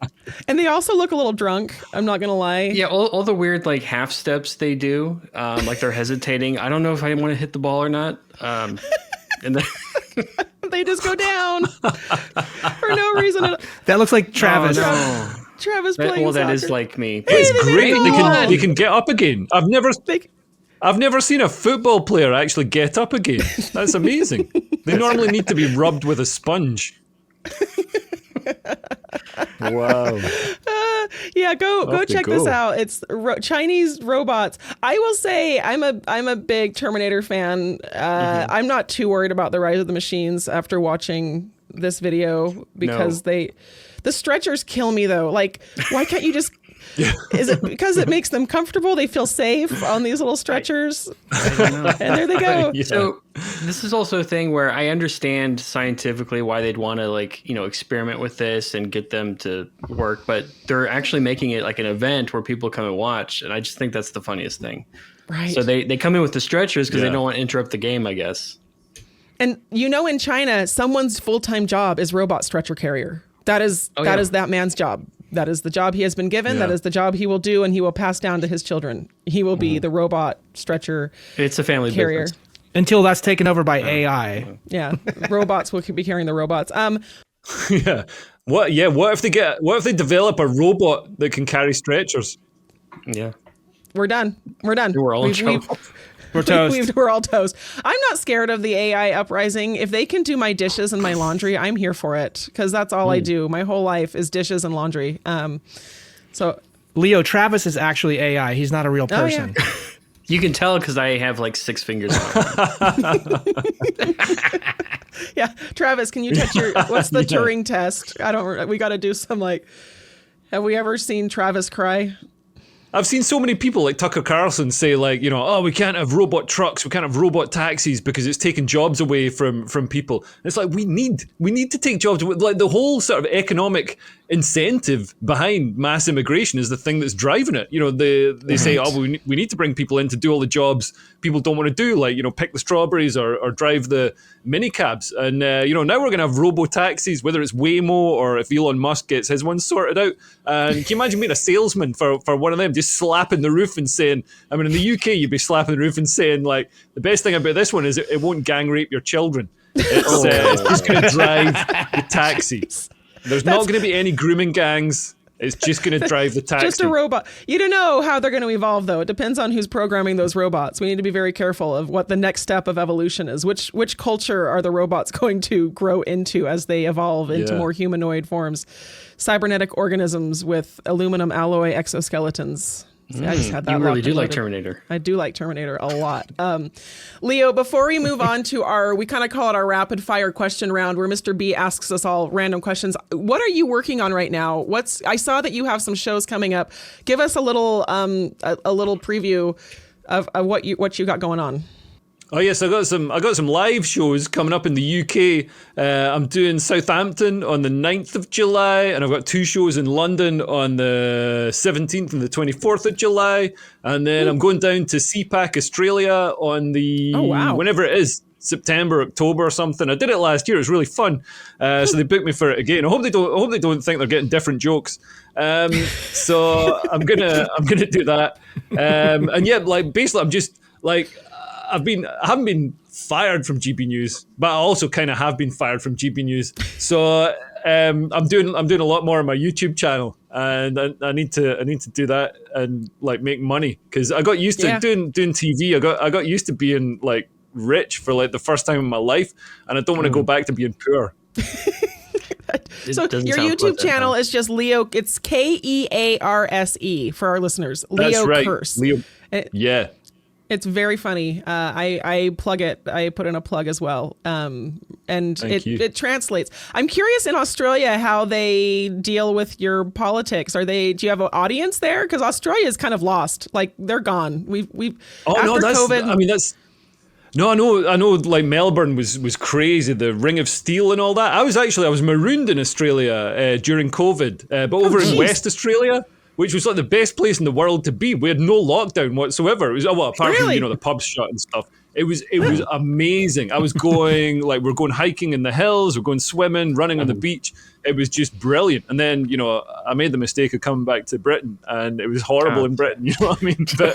and they also look a little drunk. I'm not gonna lie. Yeah, all the weird like half steps they do, like they're hesitating. I don't know if I want to hit the ball or not. And then they just go down for no reason. That looks like Travis. Oh, no. Travis playing that soccer. is like me. But it's great. They can get up again. I've never seen a football player actually get up again. That's amazing. They normally need to be rubbed with a sponge. Wow. Yeah, go check this out. It's Chinese robots. I will say I'm a big Terminator fan. I'm not too worried about the rise of the machines after watching this video because the stretchers kill me though. Like, why can't you just? Is it because it makes them comfortable? They feel safe on these little stretchers, and there they go. Yeah. So this is also a thing where I understand scientifically why they'd want to experiment with this and get them to work, but they're actually making it like an event where people come and watch, and I just think that's the funniest thing. Right. So they come in with the stretchers because they don't want to interrupt the game, I guess. And in China, someone's full-time job is robot stretcher carrier. That is that man's job. That is the job he has been given. Yeah. That is the job he will do, and he will pass down to his children. He will be the robot stretcher. It's a family carrier. business. Until that's taken over by AI. Yeah, robots will be carrying the robots. Yeah. What if they develop a robot that can carry stretchers? Yeah. We're done. We're all in trouble. We're toast. We're all toast. I'm not scared of the AI uprising. If they can do my dishes and my laundry, I'm here for it because that's all I do. My whole life is dishes and laundry. So Leo, Travis is actually AI. He's not a real person. Oh, yeah. You can tell because I have like 6 fingers on. Yeah, Travis, can you touch what's the Turing test? We got to do some have we ever seen Travis cry? I've seen so many people like Tucker Carlson say we can't have robot trucks, we can't have robot taxis because it's taking jobs away from people. And it's like we need to take jobs away. Like the whole sort of economic incentive behind mass immigration is the thing that's driving it. They say, we need to bring people in to do all the jobs people don't want to do, like pick the strawberries or drive the mini cabs. And now we're going to have robo taxis, whether it's Waymo or if Elon Musk gets his one sorted out. And can you imagine being a salesman for one of them, just slapping the roof and saying, I mean, in the UK, you'd be slapping the roof and saying, like, the best thing about this one is it won't gang rape your children. It's just going to drive the taxis. There's not going to be any grooming gangs. It's just going to drive the taxi. Just a robot. You don't know how they're going to evolve, though. It depends on who's programming those robots. We need to be very careful of what the next step of evolution is. Which culture are the robots going to grow into as they evolve into more humanoid forms? Cybernetic organisms with aluminum alloy exoskeletons. I just had that. You really do like Terminator. I do like Terminator a lot. Leo, before we move on to we kind of call it our rapid fire question round where Mr. B asks us all random questions. What are you working on right now? I saw that you have some shows coming up. Give us a little preview of what you got going on. Oh yes, I got some live shows coming up in the UK. I'm doing Southampton on the 9th of July, and I've got 2 shows in London on the 17th and the 24th of July. And then I'm going down to CPAC Australia on the whenever it is, September, October or something. I did it last year. It was really fun. So they booked me for it again. I hope they don't think they're getting different jokes. So I'm gonna do that. And yeah, like basically I'm just like I haven't been fired from GB News, but I also kind of have been fired from GB News. So I'm doing a lot more on my YouTube channel, and I need to do that and like make money because I got used to doing TV. I got used to being like rich for like the first time in my life, and I don't want to go back to being poor. So your YouTube channel is just Leo. It's Kearse for our listeners. Leo That's right. Kearse. Leo. Yeah. It's very funny. I plug it. I put in a plug as well. And it translates. I'm curious in Australia how they deal with your politics. Do you have an audience there? Because Australia is kind of lost. Like they're gone. COVID. No, I know. Like Melbourne was crazy. The Ring of Steel and all that. I was marooned in Australia during COVID, but over in West Australia, which was like the best place in the world to be. We had no lockdown whatsoever. It was apart from the pubs shut and stuff. It was amazing. I was going we're going hiking in the hills, we're going swimming, running on the beach. It was just brilliant. And then I made the mistake of coming back to Britain, and it was horrible in Britain. You know what I mean? But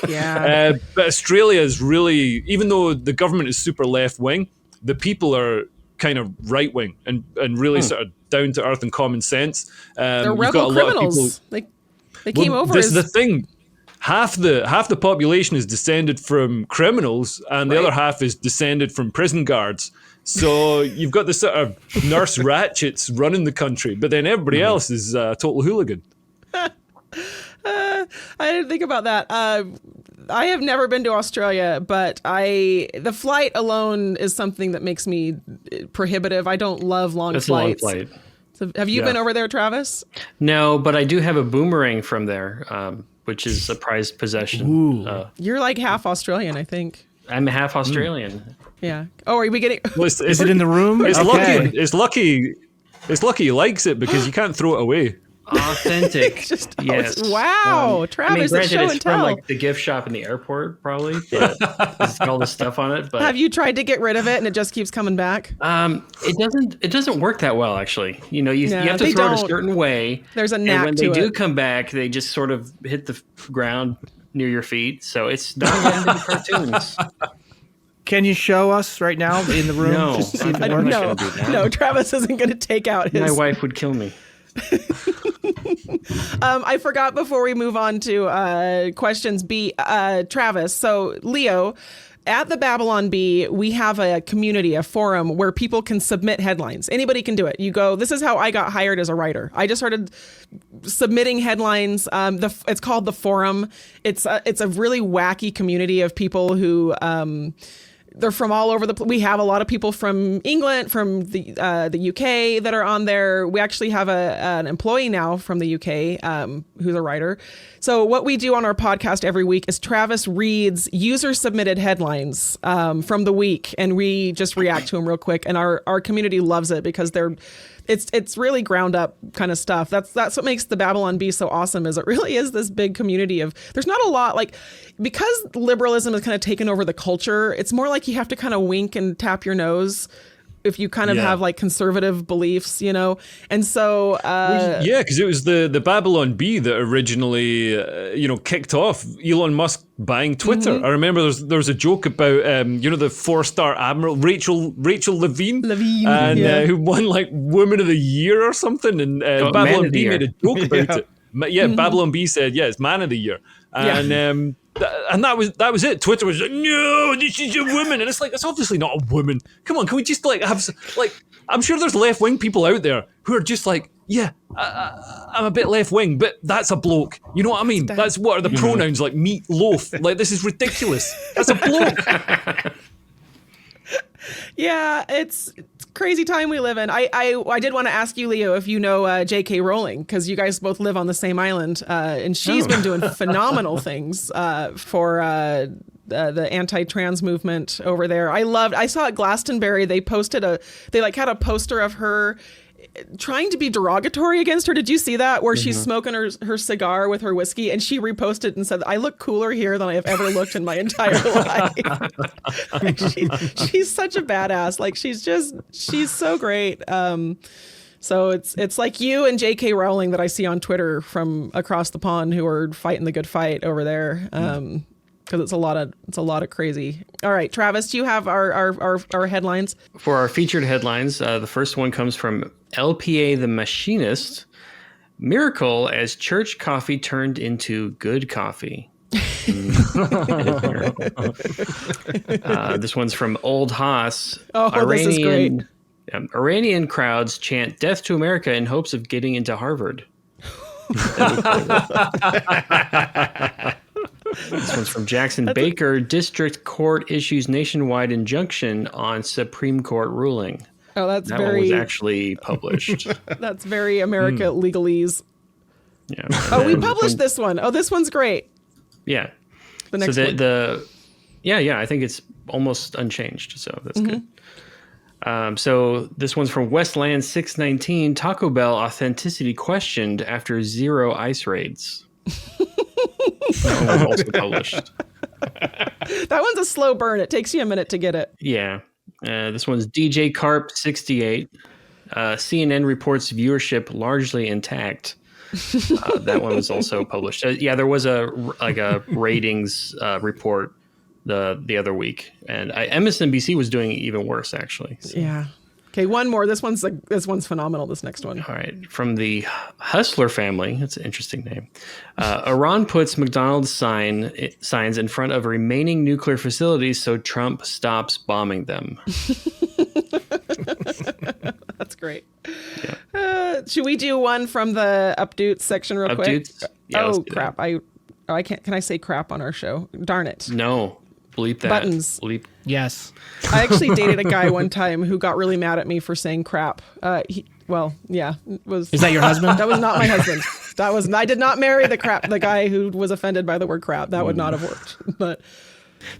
but Australia is really, even though the government is super left wing, the people are kind of right wing and really sort of down to earth and common sense. They're rebel criminals. They came over. This is the thing. Half the population is descended from criminals, and the other half is descended from prison guards. So you've got the sort of nurse ratchets running the country, but then everybody else is a total hooligan. I didn't think about that. I have never been to Australia, but the flight alone is something that makes me prohibitive. I don't love long flights. Long flight. So have you been over there, Travis? No, but I do have a boomerang from there, which is a prized possession. You're like half Australian, I think. I'm half Australian. Yeah. Oh, are we getting? Is it in the room? It's lucky. It's lucky he likes it because you can't throw it away. Authentic. Yes. Wow, Travis, granted, show it's and tell. from the gift shop in the airport, probably. But it's got all the stuff on it. But have you tried to get rid of it and it just keeps coming back? It doesn't work that well, actually. You have to throw it a certain way. There's a knack and when to they it. do come back, they just sort of hit the ground near your feet. So it's not like the cartoons. Can you show us right now in the room? No, just to see if it I'm works? not gonna do that. No, Travis isn't going to take out his. My wife would kill me. I forgot before we move on to questions B, Travis. So Leo, at the Babylon Bee, we have a community, a forum where people can submit headlines. Anybody can do it. You go, this is how I got hired as a writer. I just started submitting headlines. It's called the forum. It's a really wacky community of people who, they're from all over we have a lot of people from England, from the UK that are on there. We actually have an employee now from the UK who's a writer. So what we do on our podcast every week is Travis reads user-submitted headlines from the week, and we just react to them real quick. And our community loves it because it's really ground up kind of stuff. That's what makes the Babylon Bee so awesome, is it really is this big community of, there's not a lot, because liberalism has kind of taken over the culture, it's more like you have to kind of wink and tap your nose if you kind of have conservative beliefs, and so because it was the Babylon Bee that originally kicked off Elon Musk buying Twitter. I remember there was a joke about the 4-star admiral Rachel Levine and who won Woman of the Year or something, and Babylon Bee made a joke about it. Babylon Bee said it's Man of the Year, and and that was it. Twitter was like, no, this is a woman, and it's like, it's obviously not a woman. Come on, can we just have I'm sure there's left wing people out there who are just like, I'm a bit left wing, but that's a bloke. You know what I mean? That's what are the pronouns, like meat loaf. This is ridiculous. That's a bloke. Yeah, it's crazy time we live in. I did want to ask you, Leo, if you know J.K. Rowling, because you guys both live on the same island, and she's been doing phenomenal things for the anti-trans movement over there. I saw at Glastonbury they had a poster of her trying to be derogatory against her. Did you see that? Where she's smoking her cigar with her whiskey, and she reposted and said, I look cooler here than I have ever looked in my entire life. She's such a badass. She's so great. So it's like you and J.K. Rowling that I see on Twitter from across the pond who are fighting the good fight over there. Because it's a lot of crazy. All right, Travis, do you have our headlines? For our featured headlines, the first one comes from LPA the Machinist. Miracle as church coffee turned into good coffee. This one's from Old Haas. Oh, this is great. Iranian crowds chant "Death to America" in hopes of getting into Harvard. This one's from Jackson Baker. District Court issues nationwide injunction on Supreme Court ruling. Oh, that one was actually published. That's very America legalese. Yeah. Oh, we published this one. Oh, this one's great. Yeah. The next so one. I think it's almost unchanged. So that's good. So this one's from Westland 619. Taco Bell authenticity questioned after 0 ICE raids. That one was also published. That one's a slow burn. It takes you a minute to get it. Yeah. This one's DJ Carp 68. CNN reports viewership largely intact. That one was also published. There was a ratings report the other week, and MSNBC was doing even worse actually. So. Yeah. Okay, one more. This one's phenomenal. This next one. All right, from the Hustler family. That's an interesting name. Iran puts McDonald's signs in front of remaining nuclear facilities so Trump stops bombing them. That's great. Yeah. Should we do one from the updates section real quick? Yeah, oh crap! I can't. Can I say crap on our show? Darn it! No. Bleep that. Buttons. Bleep. Yes. I actually dated a guy one time who got really mad at me for saying crap. Is that your husband? That was not my husband. I did not marry the guy who was offended by the word crap. That would not have worked. But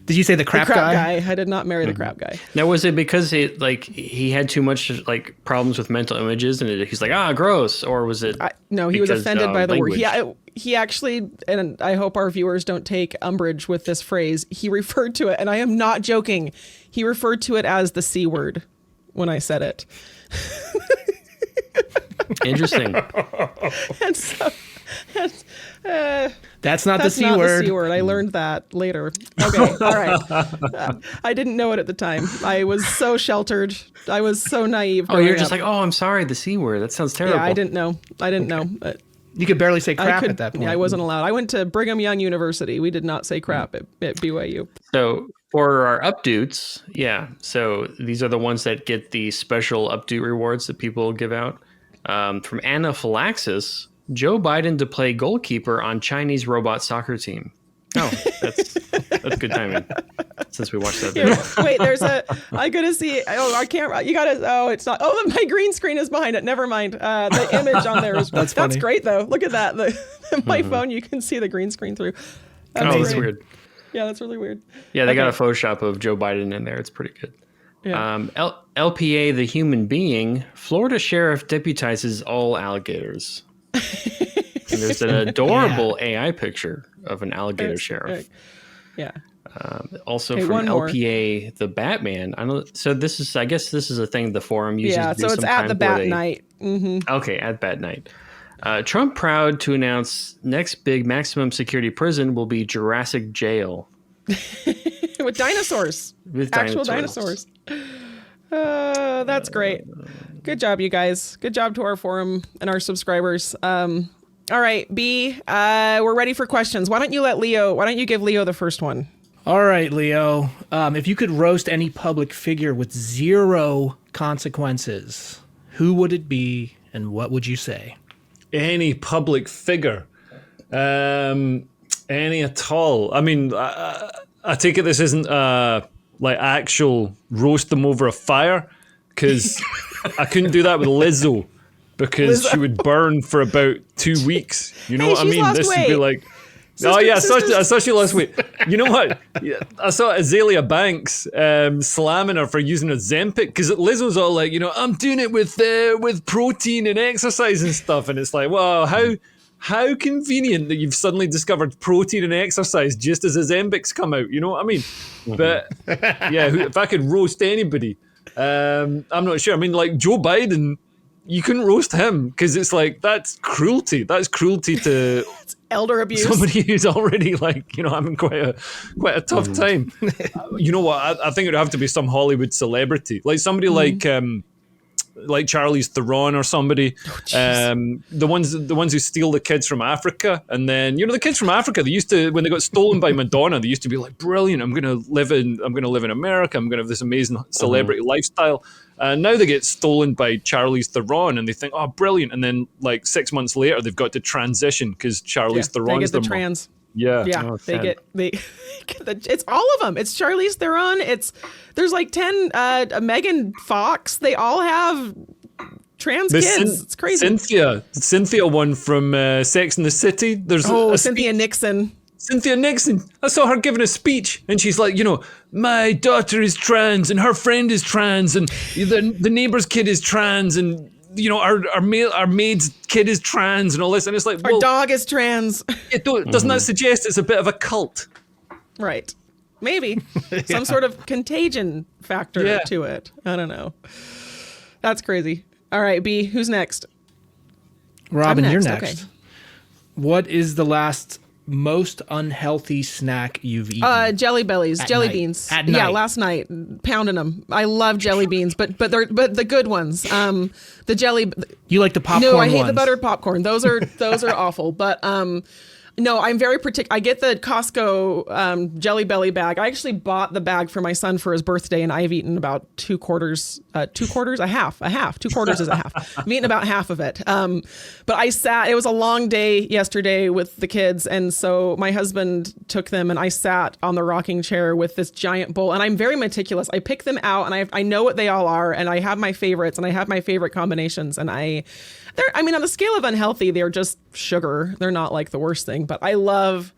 did you say the crap guy? I did not marry the crap guy. Now, was it because he had too much problems with mental images and he's like, gross, or was it? No, he was offended by the language? word. He actually, and I hope our viewers don't take umbrage with this phrase. He referred to it, and I am not joking. He referred to it as the C word when I said it. Interesting. And so, that's not the C word. The C word. I learned that later. Okay, all right. I didn't know it at the time. I was so sheltered. I was so naive. Oh, you're just like, I'm sorry, the C word. That sounds terrible. Yeah, I didn't know. But you could barely say crap at that point. Yeah, I wasn't allowed. I went to Brigham Young University. We did not say crap at BYU. So for our updates, so these are the ones that get the special update rewards that people give out. From Anaphylaxis, Joe Biden to play goalkeeper on Chinese robot soccer team. Oh, that's good timing. Since we watched that video. Wait, I gotta see. Oh, I can't. You gotta. Oh, it's not. Oh, my green screen is behind it. Never mind. The image on there is. That's great though. Look at that. My phone, you can see the green screen through. That's weird. Yeah, that's really weird. Yeah, they got a Photoshop of Joe Biden in there. It's pretty good. Yeah. LPA, the human being, Florida sheriff deputizes all alligators. And there's an adorable AI picture of an alligator sheriff. Yeah. Also from LPA, the Batman. I guess this is a thing the forum uses. Yeah, so it's at the Bat Night. Mm-hmm. Okay, at Bat Night. Trump proud to announce next big maximum security prison will be Jurassic Jail. With dinosaurs. Actual dinosaurs. That's great. Good job, you guys. Good job to our forum and our subscribers. All right, B, we're ready for questions. Why don't you give Leo the first one? All right, Leo. If you could roast any public figure with 0 consequences, who would it be and what would you say? Any public figure? Any at all? I mean, I take it this isn't actual roast them over a fire, because I couldn't do that with Lizzo. Because she would burn for about 2 weeks. You know what I mean? This would be like, I saw she lost weight. You know what? Yeah, I saw Azalea Banks slamming her for using Ozempic, because Lizzo's all like, I'm doing it with protein and exercise and stuff, and it's like, wow, how convenient that you've suddenly discovered protein and exercise just as Ozempic's come out. You know what I mean? Mm-hmm. But if I could roast anybody, I'm not sure. I mean, like Joe Biden. You couldn't roast him, because it's like, that's cruelty. That's cruelty to it's elder abuse. Somebody who's already having quite a tough time. You know what? I think it would have to be some Hollywood celebrity, like somebody like Charlize Theron or somebody. The ones who steal the kids from Africa, and then the kids from Africa, they used to, when they got stolen by Madonna, they used to be like, brilliant. I'm gonna live in America. I'm gonna have this amazing celebrity lifestyle. Now they get stolen by Charlize Theron, and they think, oh, brilliant. And then 6 months later, they've got to transition because Charlize Theron's the trans. Yeah. Yeah, Oh, they sad. get it's all of them. It's Charlize Theron. There's like 10 Megan Fox. They all have trans kids. It's crazy. Cynthia one from Sex and the City. There's Cynthia Nixon. Cynthia Nixon. I saw her giving a speech, and she's like, my daughter is trans, and her friend is trans, and the neighbor's kid is trans, and our maid's kid is trans, and all this, and it's like, Our dog is trans. Doesn't that suggest it's a bit of a cult? Right. Maybe some sort of contagion factor to it. I don't know. That's crazy. All right, B, who's next? Robin, I'm you're next. next. Okay. What is the last most unhealthy snack you've eaten? Jelly Bellies, jelly night. beans. At Yeah, night. last night, pounding them. I love jelly beans, but the good ones. The jelly. You like the popcorn No, I hate ones. the buttered popcorn. Those are awful. But no, I'm very particular. I get the Costco Jelly Belly bag. I actually bought the bag for my son for his birthday, and I've eaten about 2 quarters, a half. 2 quarters is a half. I've eaten about half of it. But I sat. It was a long day yesterday with the kids, and so my husband took them, and I sat on the rocking chair with this giant bowl. And I'm very meticulous. I pick them out, and I know what they all are, and I have my favorites, and I have my favorite combinations, and on the scale of unhealthy, they're just sugar. They're not like the worst thing, but I love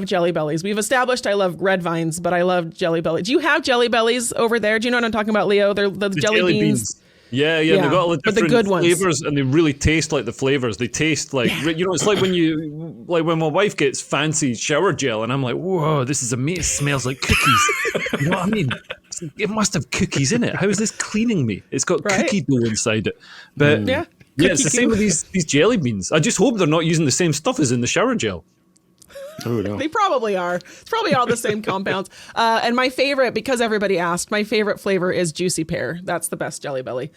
Jelly Bellies. We've established I love Red Vines, but I love Jelly Bellies. Do you have Jelly Bellies over there? Do you know what I'm talking about, Leo? They're the jelly beans. Yeah, Yeah, they've got all the but the different good ones. flavors, and they really taste like the flavors. They taste like it's like when my wife gets fancy shower gel, and I'm like, whoa, this is amazing. It smells like cookies. You know what I mean? It must have cookies in it. How is this cleaning me? It's got cookie dough inside it. But Yeah. yeah, it's the Cookie same goo. with these jelly beans. I just hope they're not using the same stuff as in the shower gel. Oh, no. They probably are. It's probably all the same compounds. And my favorite, because everybody asked, my favorite flavor is Juicy Pear. That's the best Jelly Belly.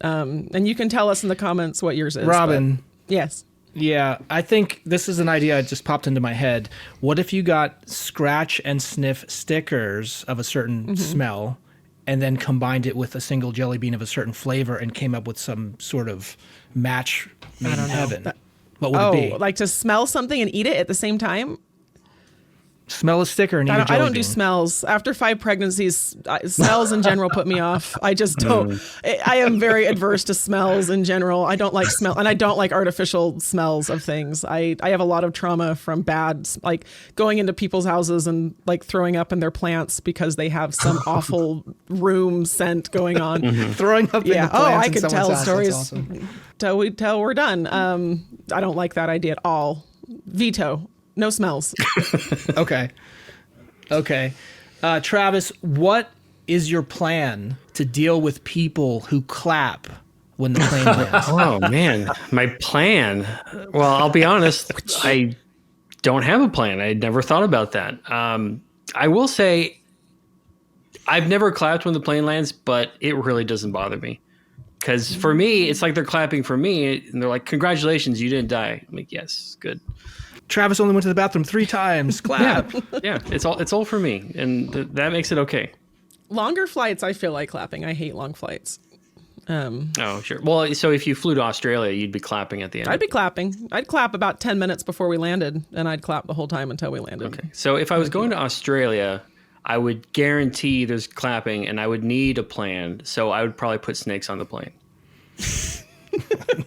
And you can tell us in the comments what yours is. Robin. but- Yes. Yeah, I think this is an idea that just popped into my head. What if you got scratch and sniff stickers of a certain smell and then combined it with a single jelly bean of a certain flavor and came up with some sort of match made in heaven? What would it be? Like to smell something and eat it at the same time? Smell a sticker and eat a jelly I don't do bean. smells. After 5 pregnancies, smells in general put me off. I just don't. I am very adverse to smells in general. I don't like smell, and I don't like artificial smells of things. I have a lot of trauma from bad, like going into people's houses and like throwing up in their plants because they have some awful room scent going on. Throwing up in Yeah. the plants I in could someone's tell house. That's stories awesome. till we're done. I don't like that idea at all. Veto. No smells. Okay. Travis, what is your plan to deal with people who clap when the plane lands? Oh man, my plan. Well, I'll be honest, I don't have a plan. I never thought about that. I will say I've never clapped when the plane lands, but it really doesn't bother me. Because for me, it's like they're clapping for me, and they're like, "Congratulations, you didn't die." I'm like, "Yes, good." Travis only went to the bathroom 3 times. Clap. Yeah, it's all for me, and that makes it okay. Longer flights, I feel like clapping. I hate long flights. Oh, sure. Well, so if you flew to Australia, you'd be clapping at the end. I'd be clapping. I'd clap about 10 minutes before we landed, and I'd clap the whole time until we landed. Okay. So if I was going to Australia, I would guarantee there's clapping, and I would need a plan. So I would probably put snakes on the plane.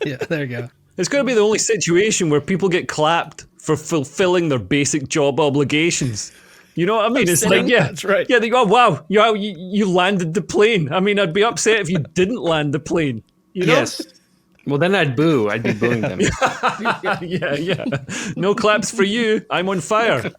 Yeah, there you go. It's going to be the only situation where people get clapped for fulfilling their basic job obligations. You know what I mean? It's sitting. like, yeah, That's right. Yeah, they go, wow, you landed the plane. I mean, I'd be upset if you didn't land the plane. You know? Yes. Well, then I'd boo. I'd be booing them. Yeah. No claps for you. I'm on fire.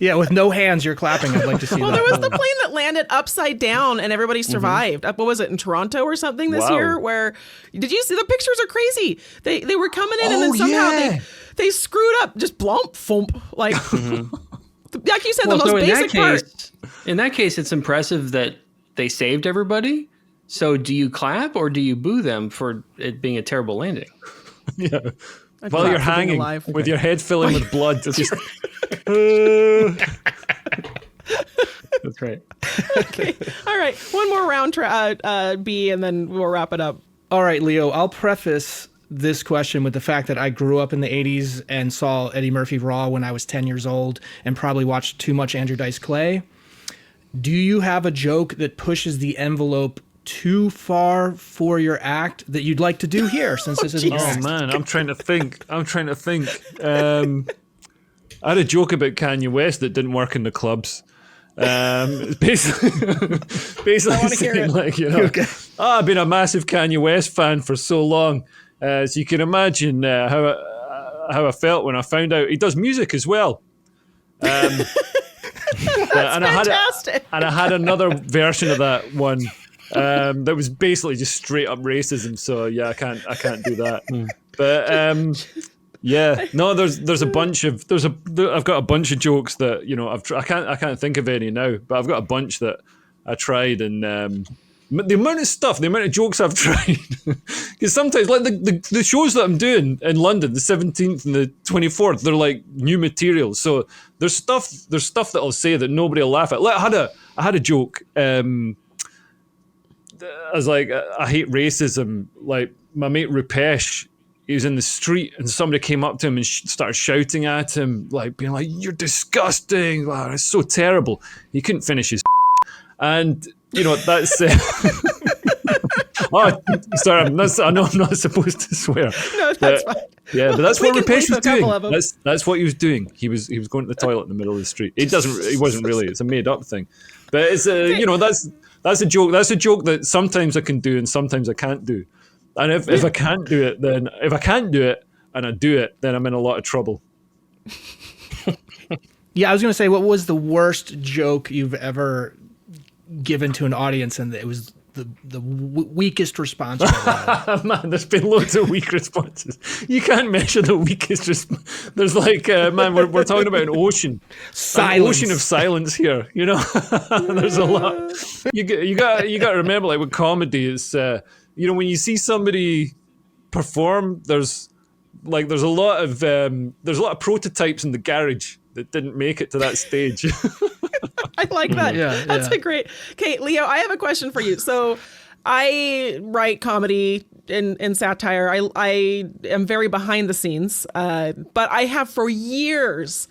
Yeah, with no hands, you're clapping. I'd like to see Well, that. there was the plane that landed upside down and everybody survived. What was it, in Toronto or something this Wow. year? Where did you see the pictures are crazy? They were coming in and then Oh, somehow yeah. they screwed up, just blump, thump, like like you said, Well, the most so basic part. in that case, it's impressive that they saved everybody. So do you clap or do you boo them for it being a terrible landing? Yeah. I'd While clap you're for being hanging alive. with your head filling with blood. Just, That's right. Okay. All right. One more round, B, and then we'll wrap it up. All right, Leo, I'll preface this question with the fact that I grew up in the 80s and saw Eddie Murphy Raw when I was 10 years old and probably watched too much Andrew Dice Clay. Do you have a joke that pushes the envelope too far for your act that you'd like to do here, since this is an act? Oh man, I'm trying to think. I had a joke about Kanye West that didn't work in the clubs. Basically saying, like, you know, Okay. I've been a massive Kanye West fan for so long, so you can imagine how I felt when I found out he does music as well. That's fantastic. I had another version of that one that was basically just straight up racism. So yeah, I can't do that. But yeah, no, there's a bunch of I've got a bunch of jokes that, you know, I can't think of any now, but I've got a bunch that I tried, and the amount of jokes I've tried, because sometimes, like the shows that I'm doing in London, the 17th and the 24th, they're like new material. So there's stuff that I'll say that nobody will laugh at. Like I had a joke. I was like, I hate racism. Like my mate Rupesh, he was in the street and somebody came up to him and started shouting at him, like being like, "You're disgusting! Wow, it's so terrible." He couldn't finish his, and you know that's. Oh, sorry, I know I'm not supposed to swear. No, that's fine. Yeah, but that's what We can Rupesh bleep was a couple of doing. them. That's what he was doing. He was going to the toilet in the middle of the street. He wasn't really. It's a made up thing. But it's you know, that's a joke. That's a joke that sometimes I can do and sometimes I can't do. And if I can't do it, then if I can't do it and I do it, then I'm in a lot of trouble. Yeah, I was going to say, what was the worst joke you've ever given to an audience, and it was the weakest response you've ever had? Man, there's been loads of weak responses. You can't measure the weakest response. There's like, man, we're talking about an ocean. Silence. An ocean of silence here, you know? There's a lot. You got to remember, like with comedy, it's, you know, when you see somebody perform, there's a lot of prototypes in the garage that didn't make it to that stage. I like that. Yeah, That's yeah. a great. Okay, Leo, I have a question for you. So I write comedy and satire. I am very behind the scenes, but I have for years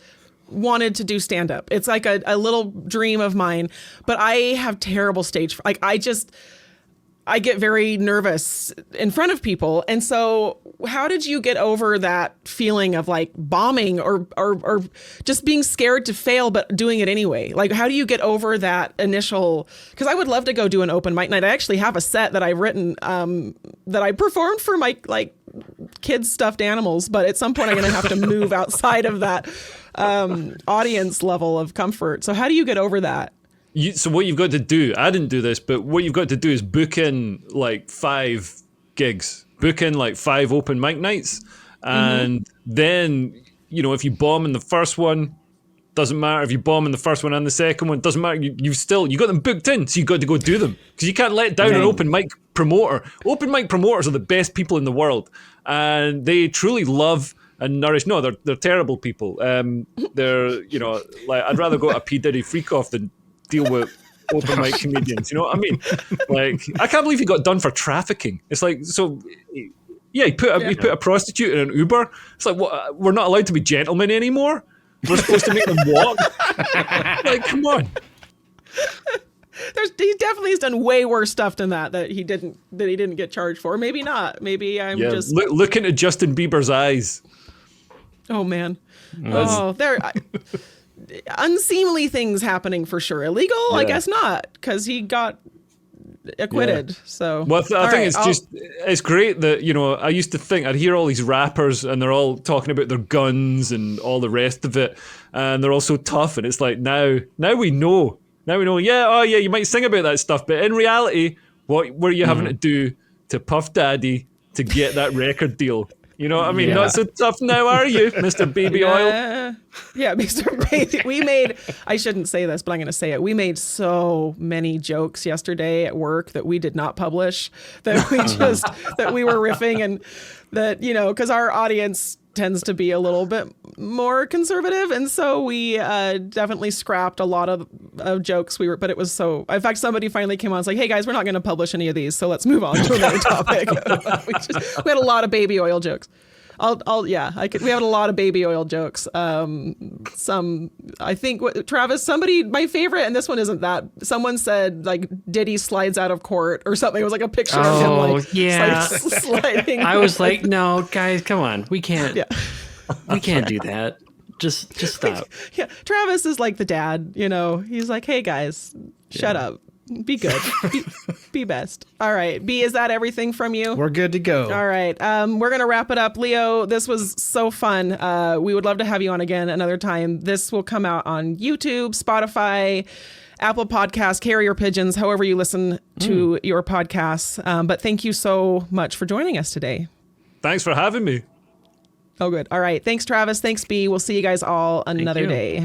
wanted to do stand-up. It's like a little dream of mine, but I have terrible stage. Like I get very nervous in front of people. And so how did you get over that feeling of like bombing or just being scared to fail, but doing it anyway? Like, how do you get over that initial, because I would love to go do an open mic night. I actually have a set that I've written that I performed for my like kids stuffed animals, but at some point I'm going to have to move outside of that audience level of comfort. So how do you get over that? So what you've got to do, I didn't do this, but what you've got to do is book in like 5 gigs, book in like 5 open mic nights. And then, you know, if you bomb in the first one, doesn't matter. If you bomb in the first one and the second one, doesn't matter. You got them booked in, so you got to go do them, because you can't let down an open mic promoter. Open mic promoters are the best people in the world, and they truly love and nourish. No, they're terrible people. They're, you know, like I'd rather go to a P Diddy freak off than deal with open mic comedians, you know what I mean? Like, I can't believe he got done for trafficking. It's like, so yeah, he put a prostitute in an Uber. It's like, what? We're not allowed to be gentlemen anymore. We're supposed to make them walk. Like, come on. He definitely has done way worse stuff than that he didn't get charged for. Maybe not. Maybe I'm just look into Justin Bieber's eyes. Oh man. Oh, there. Unseemly things happening for sure. Illegal? I guess not, because he got acquitted. Yeah. So well, I think it's great that, you know, I used to think I'd hear all these rappers and they're all talking about their guns and all the rest of it, and they're all so tough, and it's like now we know. Yeah, you might sing about that stuff, but in reality, what were you having to do to Puff Daddy to get that record deal? You know what I mean? Not so tough now, are you, Mr. Baby Oil? Yeah, Mr. Baby. I shouldn't say this, but I'm going to say it. We made so many jokes yesterday at work that we did not publish, that we were riffing, and that, you know, because our audience tends to be a little bit more conservative, and so we definitely scrapped a lot of jokes. But it was so. In fact, somebody finally came on. It's like, hey guys, we're not going to publish any of these, so let's move on to another topic. we had a lot of baby oil jokes. We had a lot of baby oil jokes. I think Travis, my favorite, and this one isn't that. Someone said like Diddy slides out of court or something. It was like a picture of him like sliding. I was like, no, guys, come on, we can't. Yeah. We can't do that. Just stop. Yeah, Travis is like the dad. He's like, hey guys, shut up. Be good. Be best. All right. B, is that everything from you? We're good to go. All right. We're going to wrap it up. Leo, this was so fun. We would love to have you on again another time. This will come out on YouTube, Spotify, Apple Podcasts, Carrier Pigeons, however you listen to your podcasts. But thank you so much for joining us today. Thanks for having me. Oh, good. All right. Thanks, Travis. Thanks, B. We'll see you guys all another day.